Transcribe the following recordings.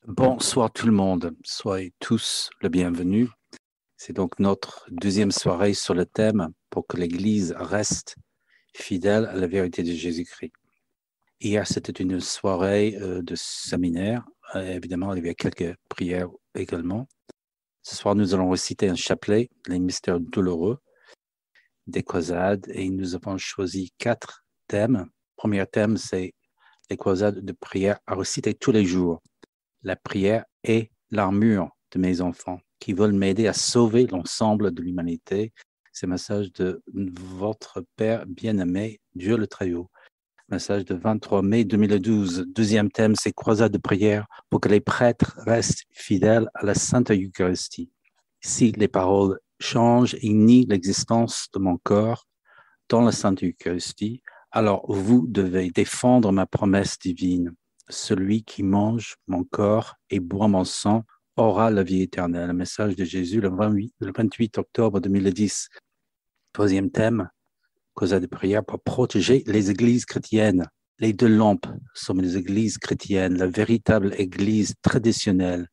Bonsoir tout le monde, soyez tous le bienvenu. C'est donc notre deuxième soirée sur le thème pour que l'Église reste fidèle à la vérité de Jésus-Christ. Hier, c'était une soirée de séminaire. Évidemment, il y avait quelques prières également. Ce soir, nous allons réciter un chapelet, les mystères douloureux des croisades, et nous avons choisi 4 thèmes. Le premier thème, c'est les croisades de prière à réciter tous les jours. La prière est l'armure de mes enfants qui veulent m'aider à sauver l'ensemble de l'humanité. C'est le message de votre Père bien-aimé, Dieu le Très-Haut. Message de 23 mai 2012. Deuxième thème, c'est croisade de prière pour que les prêtres restent fidèles à la Sainte Eucharistie. Si les paroles changent et nient l'existence de mon corps dans la Sainte Eucharistie, alors vous devez défendre ma promesse divine. Celui qui mange mon corps et boit mon sang aura la vie éternelle. Le message de Jésus le 28 octobre 2010. Troisième thème, cause de prière pour protéger les églises chrétiennes. Les 2 lampes sont les églises chrétiennes, la véritable église traditionnelle,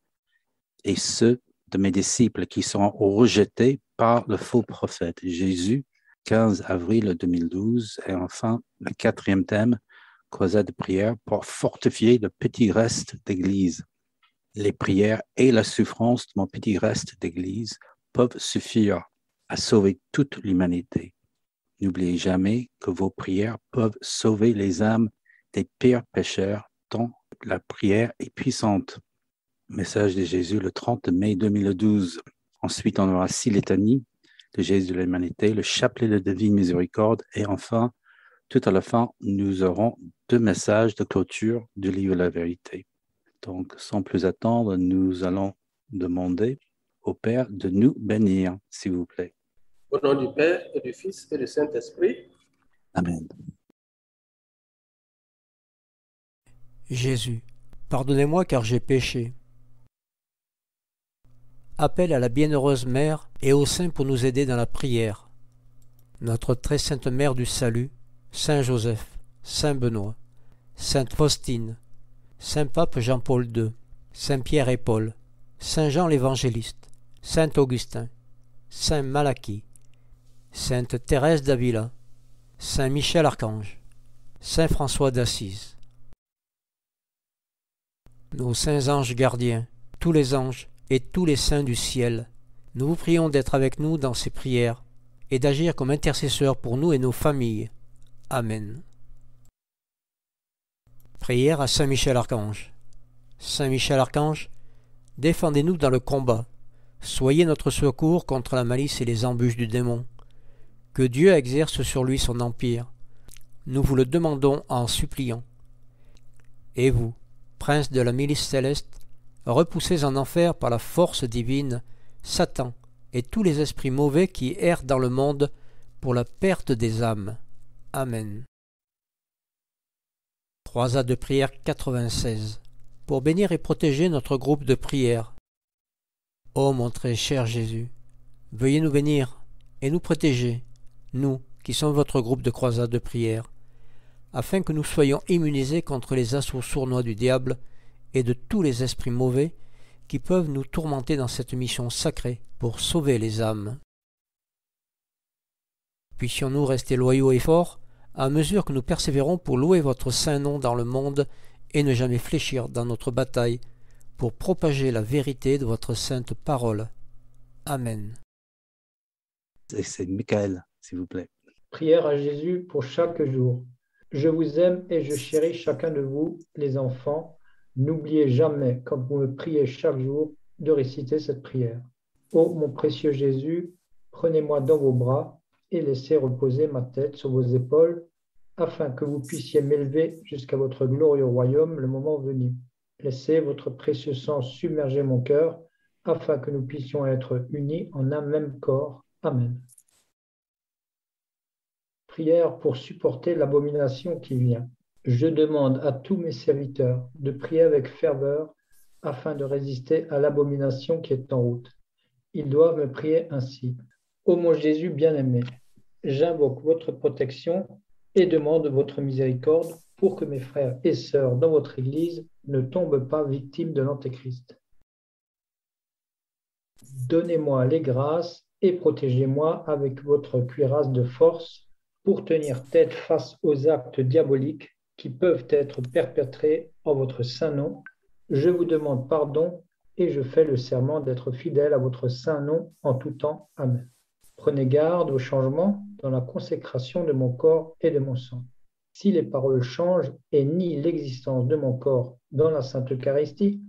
et ceux de mes disciples qui seront rejetés par le faux prophète. Jésus, 15 avril 2012. Et enfin, le 4e thème, croisade de prière pour fortifier le petit reste d'église. Les prières et la souffrance de mon petit reste d'église peuvent suffire à sauver toute l'humanité. N'oubliez jamais que vos prières peuvent sauver les âmes des pires pécheurs tant la prière est puissante. Message de Jésus le 30 mai 2012. Ensuite, on aura 6 litanies de Jésus de l'humanité, le chapelet de divine miséricorde, et enfin, tout à la fin, nous aurons 2 messages de clôture du livre de la vérité. Donc, sans plus attendre, nous allons demander au Père de nous bénir, s'il vous plaît. Au nom du Père et du Fils et du Saint-Esprit. Amen. Jésus, pardonnez-moi car j'ai péché. Appel à la bienheureuse Mère et aux saints pour nous aider dans la prière. Notre très sainte Mère du Salut, Saint Joseph, Saint Benoît, Sainte Faustine, Saint Pape Jean-Paul II, Saint Pierre et Paul, Saint Jean l'Évangéliste, Saint Augustin, Saint Malachie, Sainte Thérèse d'Avila, Saint Michel Archange, Saint François d'Assise. Nos saints anges gardiens, tous les anges et tous les saints du ciel, nous vous prions d'être avec nous dans ces prières et d'agir comme intercesseurs pour nous et nos familles. Amen. Prière à Saint Michel Archange. Saint Michel Archange, défendez-nous dans le combat. Soyez notre secours contre la malice et les embûches du démon. Que Dieu exerce sur lui son empire. Nous vous le demandons en suppliant. Et vous, prince de la milice céleste, repoussez en enfer par la force divine Satan et tous les esprits mauvais qui errent dans le monde pour la perte des âmes. Amen. Croisade de prière 96. Pour bénir et protéger notre groupe de prière. Ô mon très cher Jésus, veuillez nous bénir et nous protéger, nous qui sommes votre groupe de croisade de prière, afin que nous soyons immunisés contre les assauts sournois du diable et de tous les esprits mauvais qui peuvent nous tourmenter dans cette mission sacrée pour sauver les âmes. Puissions-nous rester loyaux et forts à mesure que nous persévérons pour louer votre saint nom dans le monde et ne jamais fléchir dans notre bataille pour propager la vérité de votre sainte parole. Amen. C'est Michael, s'il vous plaît. Prière à Jésus pour chaque jour. Je vous aime et je chéris chacun de vous, les enfants. N'oubliez jamais, quand vous me priez chaque jour, de réciter cette prière. Ô mon précieux Jésus, prenez-moi dans vos bras et laissez reposer ma tête sur vos épaules, afin que vous puissiez m'élever jusqu'à votre glorieux royaume le moment venu. Laissez votre précieux sang submerger mon cœur, afin que nous puissions être unis en un même corps. Amen. Prière pour supporter l'abomination qui vient. Je demande à tous mes serviteurs de prier avec ferveur afin de résister à l'abomination qui est en route. Ils doivent me prier ainsi. Ô mon Jésus bien-aimé, j'invoque votre protection et demande votre miséricorde pour que mes frères et sœurs dans votre Église ne tombe pas victime de l'Antéchrist. Donnez-moi les grâces et protégez-moi avec votre cuirasse de force pour tenir tête face aux actes diaboliques qui peuvent être perpétrés en votre saint nom. Je vous demande pardon et je fais le serment d'être fidèle à votre saint nom en tout temps. Amen. Prenez garde aux changements dans la consécration de mon corps et de mon sang. Si les paroles changent et nient l'existence de mon corps dans la Sainte Eucharistie,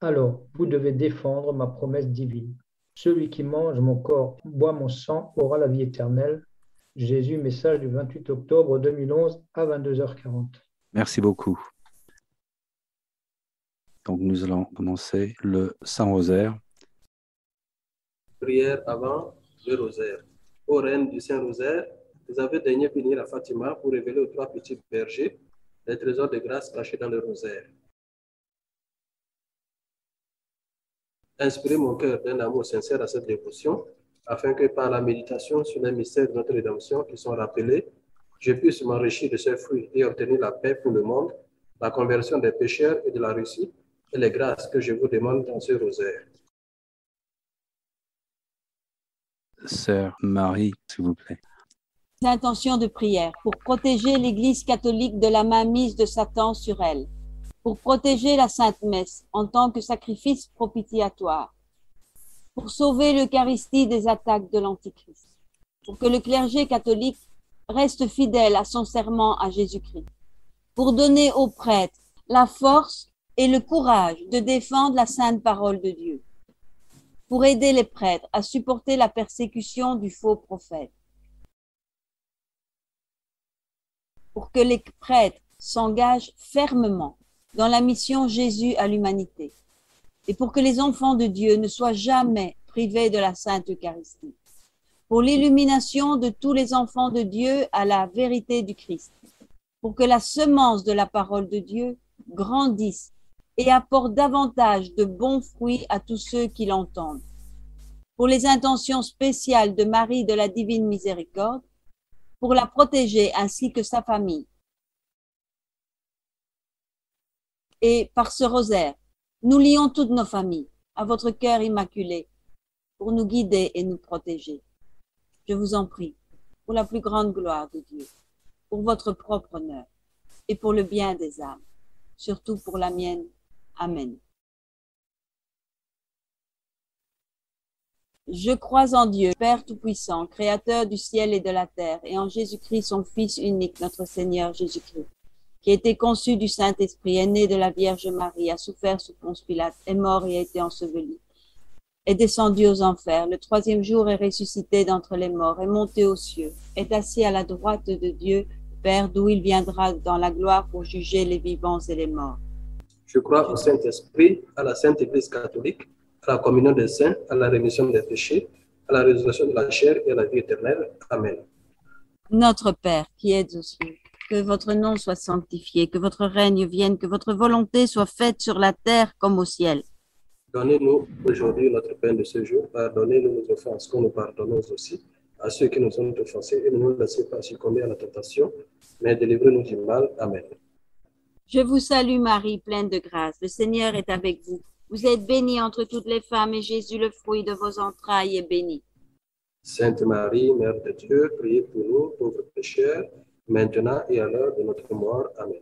alors vous devez défendre ma promesse divine. Celui qui mange mon corps, boit mon sang, aura la vie éternelle. Jésus, message du 28 octobre 2011 à 22h40. Merci beaucoup. Donc nous allons commencer le Saint-Rosaire. Prière avant le rosaire. Ô Reine du Saint-Rosaire, vous avez daigné venir à Fatima pour révéler aux 3 petits bergers les trésors de grâce cachés dans le rosaire. Inspirez mon cœur d'un amour sincère à cette dévotion, afin que par la méditation sur les mystères de notre rédemption qui sont rappelés, je puisse m'enrichir de ces fruits et obtenir la paix pour le monde, la conversion des pécheurs et de la Russie, et les grâces que je vous demande dans ce rosaire. Sœur Marie, s'il vous plaît. Intentions de prière pour protéger l'Église catholique de la mainmise de Satan sur elle, pour protéger la Sainte Messe en tant que sacrifice propitiatoire, pour sauver l'Eucharistie des attaques de l'Antichrist, pour que le clergé catholique reste fidèle à son serment à Jésus-Christ, pour donner aux prêtres la force et le courage de défendre la sainte parole de Dieu, pour aider les prêtres à supporter la persécution du faux prophète, pour que les prêtres s'engagent fermement dans la mission Jésus à l'humanité, et pour que les enfants de Dieu ne soient jamais privés de la Sainte Eucharistie, pour l'illumination de tous les enfants de Dieu à la vérité du Christ, pour que la semence de la parole de Dieu grandisse et apporte davantage de bons fruits à tous ceux qui l'entendent, pour les intentions spéciales de Marie de la Divine Miséricorde, pour la protéger ainsi que sa famille. Et par ce rosaire, nous lions toutes nos familles à votre cœur immaculé pour nous guider et nous protéger. Je vous en prie, pour la plus grande gloire de Dieu, pour votre propre honneur et pour le bien des âmes, surtout pour la mienne. Amen. Je crois en Dieu, Père Tout-Puissant, Créateur du ciel et de la terre, et en Jésus-Christ, son Fils unique, notre Seigneur Jésus-Christ, qui a été conçu du Saint-Esprit, est né de la Vierge Marie, a souffert sous Ponce Pilate, est mort et a été enseveli, est descendu aux enfers, le 3e jour est ressuscité d'entre les morts, est monté aux cieux, est assis à la droite de Dieu, Père, d'où il viendra dans la gloire pour juger les vivants et les morts. Je crois au Saint-Esprit, à la Sainte Église catholique, à la communion des saints, à la rémission des péchés, à la résurrection de la chair et à la vie éternelle. Amen. Notre Père, qui êtes aux cieux, que votre nom soit sanctifié, que votre règne vienne, que votre volonté soit faite sur la terre comme au ciel. Donnez-nous aujourd'hui notre pain de ce jour. Pardonnez-nous nos offenses, comme nous pardonnons aussi à ceux qui nous ont offensés, et ne nous laissez pas succomber à la tentation, mais délivrez-nous du mal. Amen. Je vous salue Marie, pleine de grâce. Le Seigneur est avec vous. Vous êtes bénie entre toutes les femmes, et Jésus, le fruit de vos entrailles, est béni. Sainte Marie, Mère de Dieu, priez pour nous, pauvres pécheurs, maintenant et à l'heure de notre mort. Amen.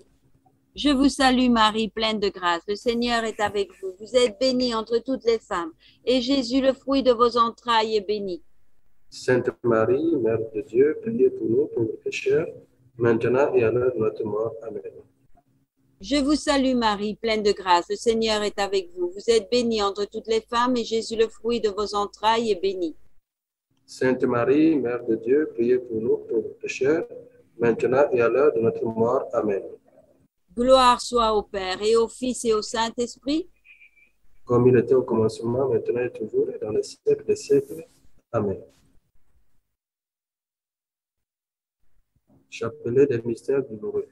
Je vous salue Marie, pleine de grâce. Le Seigneur est avec vous. Vous êtes bénie entre toutes les femmes, et Jésus, le fruit de vos entrailles, est béni. Sainte Marie, Mère de Dieu, priez pour nous, pauvres pécheurs, maintenant et à l'heure de notre mort. Amen. Je vous salue Marie, pleine de grâce. Le Seigneur est avec vous. Vous êtes bénie entre toutes les femmes, et Jésus, le fruit de vos entrailles, est béni. Sainte Marie, Mère de Dieu, priez pour nous, pauvres pécheurs, maintenant et à l'heure de notre mort. Amen. Gloire soit au Père, et au Fils, et au Saint-Esprit, comme il était au commencement, maintenant et toujours, et dans les siècles des siècles. Amen. Chapelet des mystères douloureux.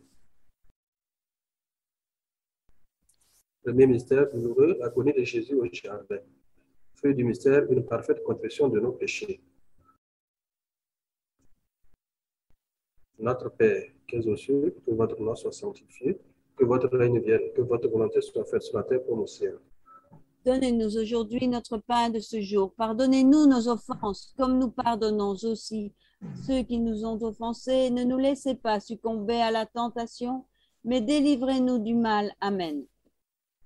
Premier mystère douloureux, l'agonie de Jésus au jardin. Fruit du mystère, une parfaite confession de nos péchés. Notre Père, qui es aux cieux, que votre nom soit sanctifié, Que votre règne vienne, que votre volonté soit faite sur la terre comme au ciel. Donnez-nous aujourd'hui notre pain de ce jour. Pardonnez-nous nos offenses, comme nous pardonnons aussi ceux qui nous ont offensés. Ne nous laissez pas succomber à la tentation, mais délivrez-nous du mal. Amen.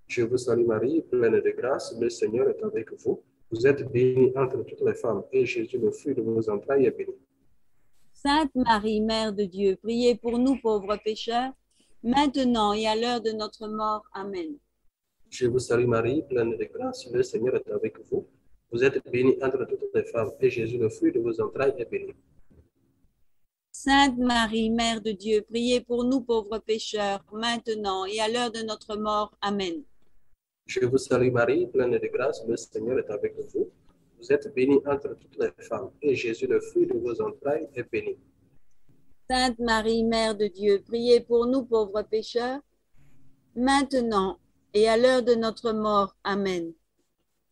Je vous salue Marie, pleine de grâce, le Seigneur est avec vous. Vous êtes bénie entre toutes les femmes, et Jésus, le fruit de vos entrailles, est béni. Sainte Marie, Mère de Dieu, priez pour nous pauvres pécheurs, maintenant et à l'heure de notre mort. Amen. Je vous salue Marie, pleine de grâce, le Seigneur est avec vous. Vous êtes bénie entre toutes les femmes, et Jésus, le fruit de vos entrailles, est béni. Sainte Marie, Mère de Dieu, priez pour nous pauvres pécheurs, maintenant et à l'heure de notre mort. Amen. Je vous salue Marie, pleine de grâce, le Seigneur est avec vous. Vous êtes bénie entre toutes les femmes, et Jésus, le fruit de vos entrailles, est béni. Sainte Marie, Mère de Dieu, priez pour nous pauvres pécheurs, maintenant et à l'heure de notre mort. Amen.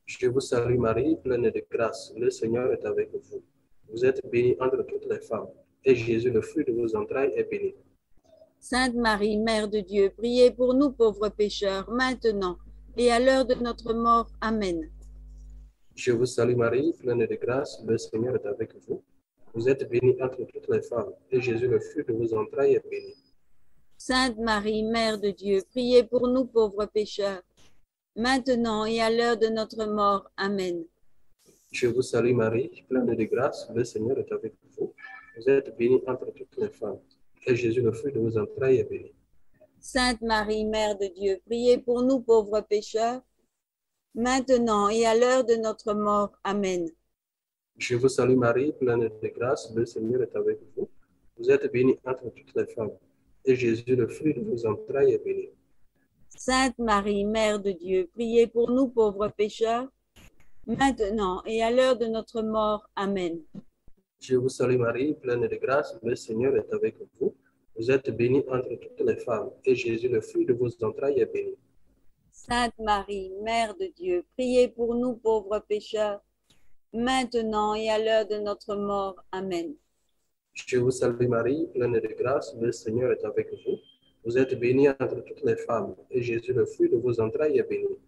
Je vous salue Marie, pleine de grâce, le Seigneur est avec vous. Vous êtes bénie entre toutes les femmes, et Jésus, le fruit de vos entrailles, est béni. Sainte Marie, Mère de Dieu, priez pour nous pauvres pécheurs, maintenant et à l'heure de notre mort. Amen. Je vous salue Marie, pleine de grâce, le Seigneur est avec vous. Vous êtes bénie entre toutes les femmes, et Jésus, le fruit de vos entrailles, est béni. Sainte Marie, Mère de Dieu, priez pour nous pauvres pécheurs, maintenant et à l'heure de notre mort. Amen. Je vous salue Marie, pleine de grâce, le Seigneur est avec vous. Vous êtes bénie entre toutes les femmes, et Jésus, le fruit de vos entrailles, est béni. Sainte Marie, Mère de Dieu, priez pour nous pauvres pécheurs, maintenant et à l'heure de notre mort. Amen. Je vous salue Marie, pleine de grâce, le Seigneur est avec vous. Vous êtes bénie entre toutes les femmes, et Jésus, le fruit de vos entrailles, est béni. Sainte Marie, Mère de Dieu, priez pour nous pauvres pécheurs, maintenant et à l'heure de notre mort. Amen. Je vous salue Marie, pleine de grâce, le Seigneur est avec vous. Vous êtes bénie entre toutes les femmes, et Jésus, le fruit de vos entrailles, est béni. Sainte Marie, Mère de Dieu, priez pour nous pauvres pécheurs, maintenant et à l'heure de notre mort. Amen. Je vous salue Marie, pleine de grâce, le Seigneur est avec vous. Vous êtes bénie entre toutes les femmes, et Jésus, le fruit de vos entrailles, est béni.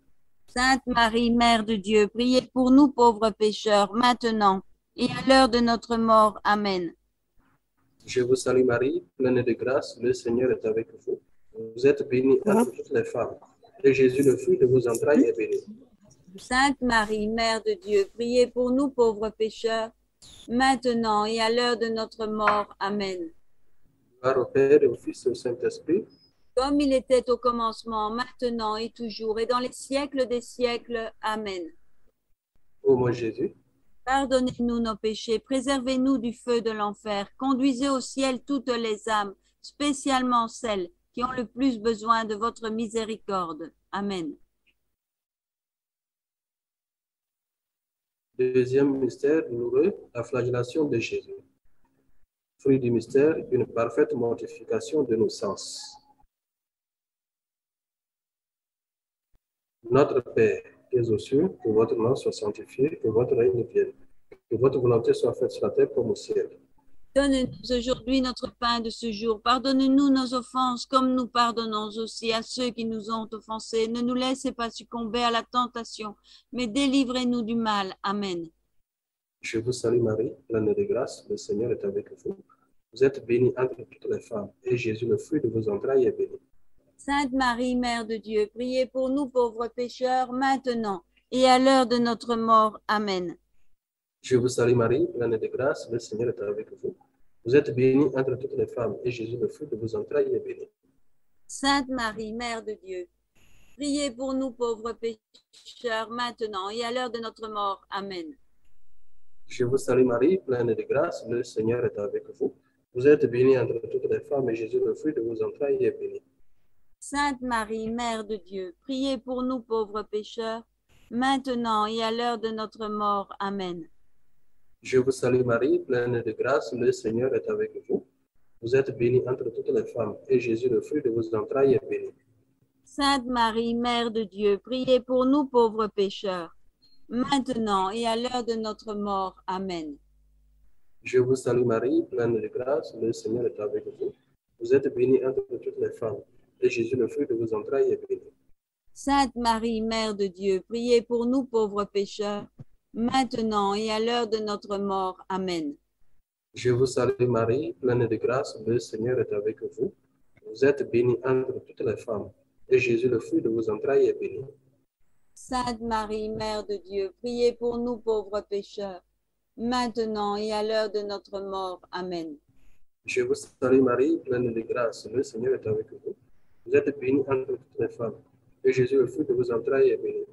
Sainte Marie, Mère de Dieu, priez pour nous pauvres pécheurs, maintenant et à l'heure de notre mort. Amen. Je vous salue Marie, pleine de grâce, le Seigneur est avec vous. Vous êtes bénie entre toutes les femmes, et Jésus, le fruit de vos entrailles, est béni. Sainte Marie, Mère de Dieu, priez pour nous pauvres pécheurs, maintenant et à l'heure de notre mort. Amen. Gloire au Père et au Fils et au Saint-Esprit, Comme il était au commencement, maintenant et toujours, et dans les siècles des siècles. Amen. ô mon Jésus. Pardonnez-nous nos péchés, préservez-nous du feu de l'enfer, conduisez au ciel toutes les âmes, spécialement celles qui ont le plus besoin de votre miséricorde. Amen. Deuxième mystère douloureux, la flagellation de Jésus. Fruit du mystère, une parfaite mortification de nos sens. Notre Père, qui es aux cieux, que votre nom soit sanctifié, que votre règne vienne, que votre volonté soit faite sur la terre comme au ciel. Donne-nous aujourd'hui notre pain de ce jour. Pardonne-nous nos offenses comme nous pardonnons aussi à ceux qui nous ont offensés. Ne nous laissez pas succomber à la tentation, mais délivrez-nous du mal. Amen. Je vous salue Marie, pleine de grâce, le Seigneur est avec vous. Vous êtes bénie entre toutes les femmes, et Jésus, le fruit de vos entrailles, est béni. Sainte Marie, Mère de Dieu, priez pour nous pauvres pécheurs, maintenant et à l'heure de notre mort. Amen. Je vous salue Marie, pleine de grâce, le Seigneur est avec vous. Vous êtes bénie entre toutes les femmes, et Jésus, le fruit de vos entrailles, est béni. Sainte Marie, Mère de Dieu, priez pour nous pauvres pécheurs, maintenant et à l'heure de notre mort. Amen. Je vous salue Marie, pleine de grâce, le Seigneur est avec vous. Vous êtes bénie entre toutes les femmes, et Jésus, le fruit de vos entrailles, est béni. Sainte Marie, Mère de Dieu, priez pour nous pauvres pécheurs, maintenant et à l'heure de notre mort. Amen. Je vous salue Marie, pleine de grâce, le Seigneur est avec vous. Vous êtes bénie entre toutes les femmes, et Jésus, le fruit de vos entrailles, est béni. Sainte Marie, Mère de Dieu, priez pour nous pauvres pécheurs, maintenant et à l'heure de notre mort. Amen. Je vous salue Marie, pleine de grâce, le Seigneur est avec vous. Vous êtes bénie entre toutes les femmes, et Jésus, le fruit de vos entrailles, est béni. Sainte Marie, Mère de Dieu, priez pour nous pauvres pécheurs, maintenant et à l'heure de notre mort. Amen. Je vous salue Marie, pleine de grâce, le Seigneur est avec vous. Vous êtes bénie entre toutes les femmes, et Jésus, le fruit de vos entrailles, est béni. Sainte Marie, Mère de Dieu, priez pour nous pauvres pécheurs, maintenant et à l'heure de notre mort. Amen. Je vous salue Marie, pleine de grâce, le Seigneur est avec vous. Vous êtes bénie entre toutes les femmes, et Jésus, le fruit de vos entrailles, est béni.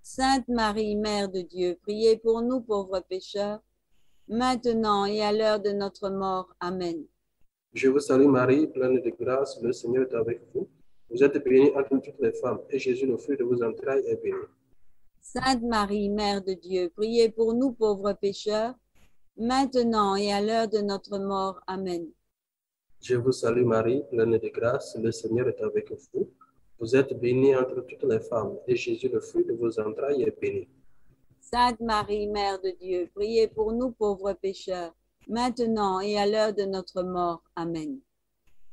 Sainte Marie, Mère de Dieu, priez pour nous pauvres pécheurs, maintenant et à l'heure de notre mort. Amen. Je vous salue Marie, pleine de grâce, le Seigneur est avec vous. Vous êtes bénie entre toutes les femmes, et Jésus, le fruit de vos entrailles, est béni. Sainte Marie, Mère de Dieu, priez pour nous pauvres pécheurs, maintenant et à l'heure de notre mort. Amen. Je vous salue Marie, pleine de grâce, le Seigneur est avec vous. Vous êtes bénie entre toutes les femmes, et Jésus, le fruit de vos entrailles, est béni. Sainte Marie, Mère de Dieu, priez pour nous pauvres pécheurs, maintenant et à l'heure de notre mort. Amen.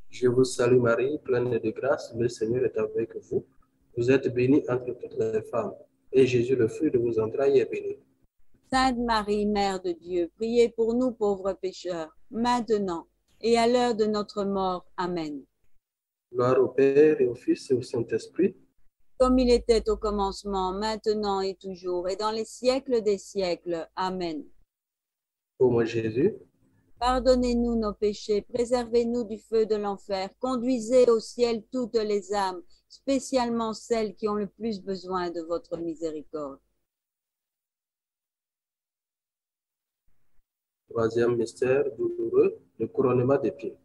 Je vous salue Marie, pleine de grâce, le Seigneur est avec vous. Vous êtes bénie entre toutes les femmes, et Jésus, le fruit de vos entrailles, est béni. Sainte Marie, Mère de Dieu, priez pour nous pauvres pécheurs, maintenant et à l'heure de notre mort. Amen. Gloire au Père et au Fils et au Saint-Esprit, comme il était au commencement, maintenant et toujours, et dans les siècles des siècles. Amen. Ô mon Jésus, pardonnez-nous nos péchés, préservez-nous du feu de l'enfer, conduisez au ciel toutes les âmes, spécialement celles qui ont le plus besoin de votre miséricorde. Troisième mystère douloureux, le couronnement des pieds.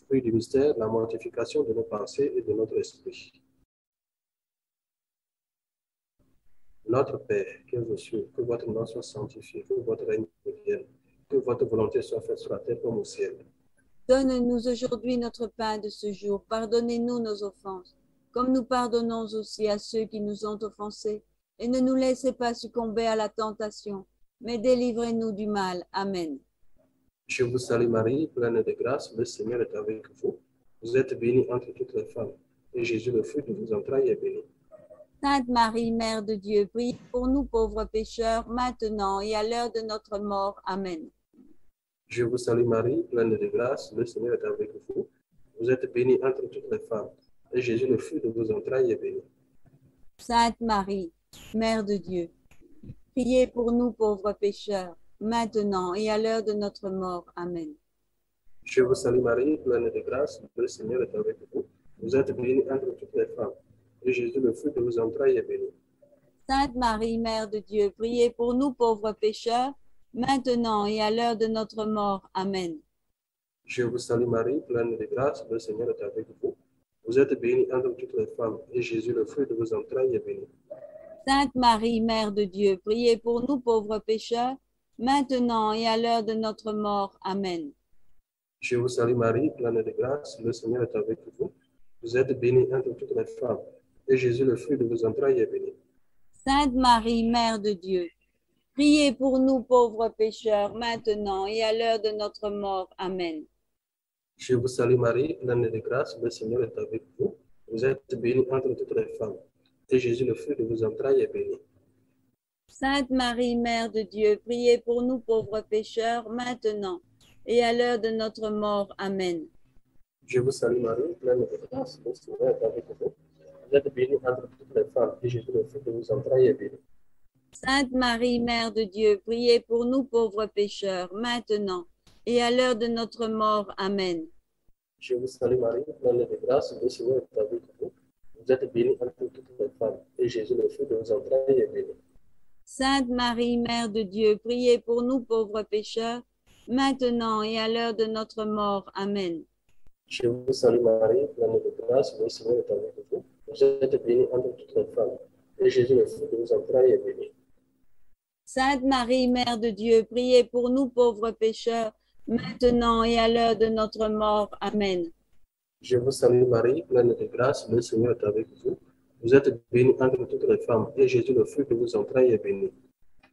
Fruit du mystère, la mortification de nos pensées et de notre esprit. Notre Père, qui es aux cieux, que votre nom soit sanctifié, que votre règne vienne, que votre volonté soit faite sur la terre comme au ciel. Donne-nous aujourd'hui notre pain de ce jour. Pardonnez-nous nos offenses, comme nous pardonnons aussi à ceux qui nous ont offensés. Et ne nous laissez pas succomber à la tentation, mais délivrez-nous du mal. Amen. Je vous salue Marie, pleine de grâce, le Seigneur est avec vous. Vous êtes bénie entre toutes les femmes, et Jésus, le fruit de vos entrailles, est béni. Sainte Marie, Mère de Dieu, priez pour nous pauvres pécheurs, maintenant et à l'heure de notre mort. Amen. Je vous salue Marie, pleine de grâce, le Seigneur est avec vous. Vous êtes bénie entre toutes les femmes, et Jésus, le fruit de vos entrailles, est béni. Sainte Marie, Mère de Dieu, priez pour nous pauvres pécheurs, maintenant et à l'heure de notre mort. Amen. Je vous salue Marie, pleine de grâce, le Seigneur est avec vous. Vous êtes bénie entre toutes les femmes, et Jésus, le fruit de vos entrailles, est béni. Sainte Marie, Mère de Dieu, priez pour nous pauvres pécheurs, maintenant et à l'heure de notre mort. Amen. Je vous salue Marie, pleine de grâce, le Seigneur est avec vous. Vous êtes bénie entre toutes les femmes, et Jésus, le fruit de vos entrailles, est béni. Sainte Marie, Mère de Dieu, priez pour nous pauvres pécheurs, maintenant et à l'heure de notre mort. Amen. Je vous salue Marie, pleine de grâce, le Seigneur est avec vous. Vous êtes bénie entre toutes les femmes, et Jésus, le fruit de vos entrailles, est béni. Sainte Marie, Mère de Dieu, priez pour nous pauvres pécheurs, maintenant et à l'heure de notre mort. Amen. Je vous salue Marie, pleine de grâce, le Seigneur est avec vous. Vous êtes bénie entre toutes les femmes, et Jésus, le fruit de vos entrailles, est béni. Sainte Marie, Mère de Dieu, priez pour nous pauvres pécheurs, maintenant et à l'heure de notre mort. Amen. Je vous salue Marie, pleine de grâce, le Seigneur est avec vous. Vous êtes bénie entre toutes les femmes, et Jésus, le fruit de vos entrailles, est béni. Sainte Marie, Mère de Dieu, priez pour nous pauvres pécheurs, maintenant et à l'heure de notre mort. Amen. Je vous salue Marie, pleine de grâce, le Seigneur est avec vous. Vous êtes bénie entre toutes les femmes, et Jésus, le fruit de vos entrailles, est béni. Sainte Marie, Mère de Dieu, priez pour nous pauvres pécheurs, maintenant et à l'heure de notre mort. Amen. Je vous salue Marie, pleine de grâce, le Seigneur est avec vous. Vous êtes bénie entre toutes les femmes, et Jésus, le fruit de vos entrailles, est béni. Sainte Marie, Mère de Dieu, priez pour nous pauvres pécheurs, maintenant et à l'heure de notre mort. Amen. Je vous salue Marie, pleine de grâce, le Seigneur est avec vous. Vous êtes bénie entre toutes les femmes, et Jésus, le fruit de vos entrailles, est béni.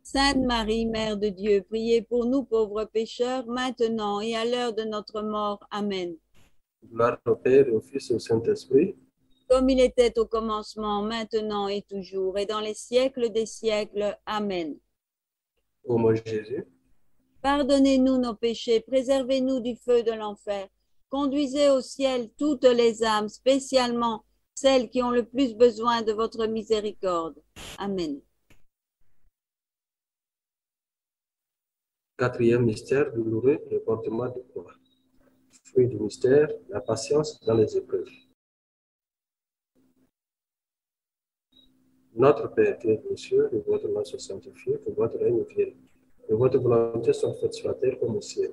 Sainte Marie, Mère de Dieu, priez pour nous pauvres pécheurs, maintenant et à l'heure de notre mort. Amen. Gloire au Père, au Fils et au Saint-Esprit, comme il était au commencement, maintenant et toujours, et dans les siècles des siècles. Amen. ô mon Jésus. Pardonnez-nous nos péchés, préservez-nous du feu de l'enfer. Conduisez au ciel toutes les âmes, spécialement celles qui ont le plus besoin de votre miséricorde. Amen. Quatrième mystère douloureux, le portement de croix. Fruit du mystère, la patience dans les épreuves. Notre Père qui es aux cieux, que votre nom soit sanctifié, que votre règne vienne, que votre volonté soit faite sur la terre comme au ciel.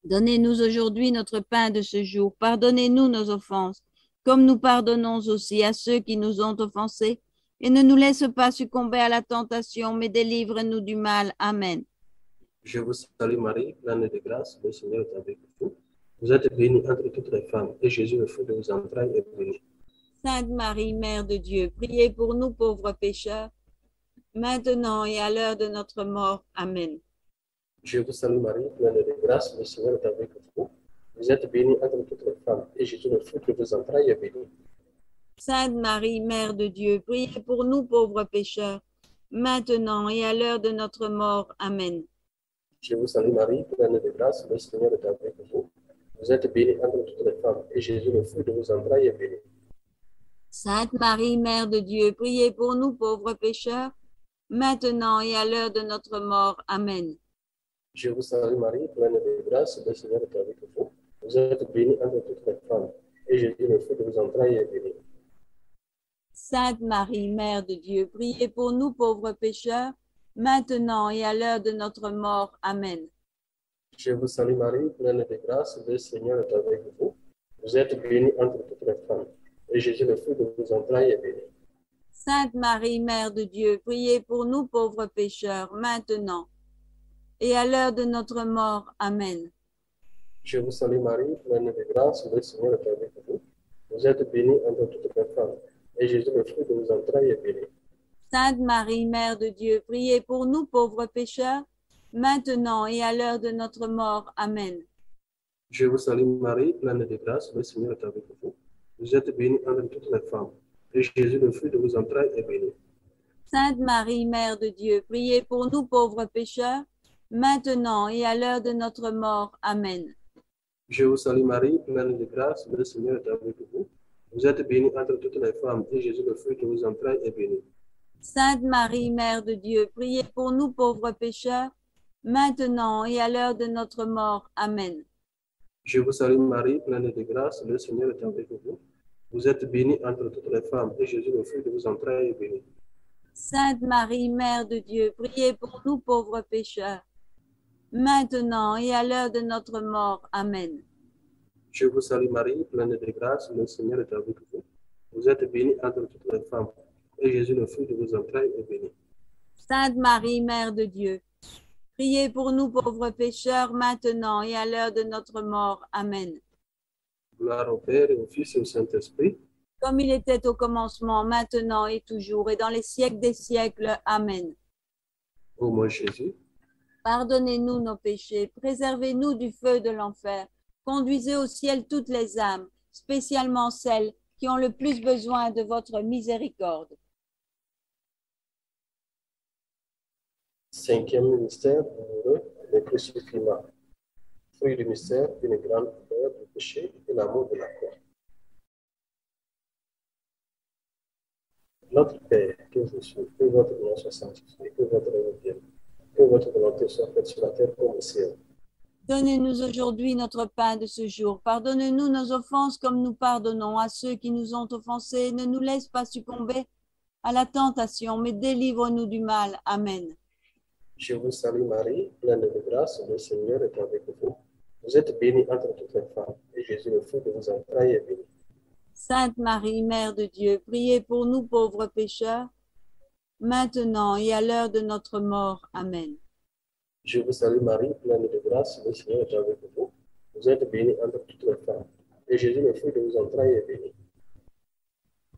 Donnez-nous aujourd'hui notre pain de ce jour. Pardonnez-nous nos offenses, comme nous pardonnons aussi à ceux qui nous ont offensés. Et ne nous laisse pas succomber à la tentation, mais délivre-nous du mal. Amen. Je vous salue Marie, pleine de grâce, le Seigneur est avec vous. Vous êtes bénie entre toutes les femmes, et Jésus, le fruit de vos entrailles, est béni. Sainte Marie, Mère de Dieu, priez pour nous pauvres pécheurs, maintenant et à l'heure de notre mort. Amen. Je vous salue Marie, pleine de grâce, le Seigneur est avec vous. Vous êtes bénie entre toutes les femmes, et Jésus, le fruit de vos entrailles, est béni. Sainte Marie, Mère de Dieu, priez pour nous pauvres pécheurs, maintenant et à l'heure de notre mort. Amen. Je vous salue Marie, pleine de grâce, le Seigneur est avec vous. Vous êtes bénie entre toutes les femmes, et Jésus, le fruit de vos entrailles, est béni. Sainte Marie, Mère de Dieu, priez pour nous pauvres pécheurs, maintenant et à l'heure de notre mort. Amen. Je vous salue Marie, pleine de grâce, le Seigneur est avec vous. Vous êtes bénie entre toutes les femmes, et Jésus, le fruit de vos entrailles, est béni. Sainte Marie, Mère de Dieu, priez pour nous pauvres pécheurs, maintenant et à l'heure de notre mort. Amen. Je vous salue Marie, pleine de grâce, le Seigneur est avec vous. Vous êtes bénie entre toutes les femmes, et Jésus, le fruit de vos entrailles, est béni. Sainte Marie, Mère de Dieu, priez pour nous pauvres pécheurs, maintenant et à l'heure de notre mort. Amen. Je vous salue Marie, pleine de grâce, le Seigneur est avec vous. Vous êtes bénie entre toutes les femmes, et Jésus, le fruit de vos entrailles, est béni. Sainte Marie, Mère de Dieu, priez pour nous pauvres pécheurs, maintenant et à l'heure de notre mort. Amen. Je vous salue Marie, pleine de grâce, le Seigneur est avec vous. Vous êtes bénie entre toutes les femmes, et Jésus, le fruit de vos entrailles, est béni. Sainte Marie, Mère de Dieu, priez pour nous pauvres pécheurs, maintenant et à l'heure de notre mort. Amen. Je vous salue Marie, pleine de grâce, le Seigneur est avec vous. Vous êtes bénie entre toutes les femmes, et Jésus, le fruit de vos entrailles, est béni. Sainte Marie, Mère de Dieu, priez pour nous pauvres pécheurs, maintenant et à l'heure de notre mort. Amen. Je vous salue Marie, pleine de grâce, le Seigneur est avec vous. Vous êtes bénie entre toutes les femmes, et Jésus, le fruit de vos entrailles, est béni. Sainte Marie, Mère de Dieu, priez pour nous pauvres pécheurs, maintenant et à l'heure de notre mort. Amen. Je vous salue Marie, pleine de grâce, le Seigneur est avec vous. Vous êtes bénie entre toutes les femmes, et Jésus, le fruit de vos entrailles, est béni. Sainte Marie, Mère de Dieu, priez pour nous pauvres pécheurs, maintenant et à l'heure de notre mort. Amen. Gloire au Père, et au Fils et au Saint-Esprit, comme il était au commencement, maintenant et toujours, et dans les siècles des siècles. Amen. ô mon Jésus. Pardonnez-nous nos péchés, préservez-nous du feu de l'enfer, conduisez au ciel toutes les âmes, spécialement celles qui ont le plus besoin de votre miséricorde. Cinquième mystère douloureux, le crucifixion. Fruit du mystère, une grande peur du péché et l'amour de la croix. Notre Père, que vous soyez, que votre nom soit sanctifié, que votre règne vienne, que votre volonté soit faite sur la terre comme au ciel. Donnez-nous aujourd'hui notre pain de ce jour. Pardonne-nous nos offenses comme nous pardonnons à ceux qui nous ont offensés. Ne nous laisse pas succomber à la tentation, mais délivre-nous du mal. Amen. Je vous salue Marie, pleine de grâce, le Seigneur est avec vous. Vous êtes bénie entre toutes les femmes, et Jésus, le fruit de vos entrailles, est béni. Sainte Marie, Mère de Dieu, priez pour nous pauvres pécheurs, maintenant et à l'heure de notre mort. Amen. Je vous salue Marie, pleine de grâce, le Seigneur est avec vous. Vous êtes bénie entre toutes les femmes, et Jésus, le fruit de vos entrailles, est béni.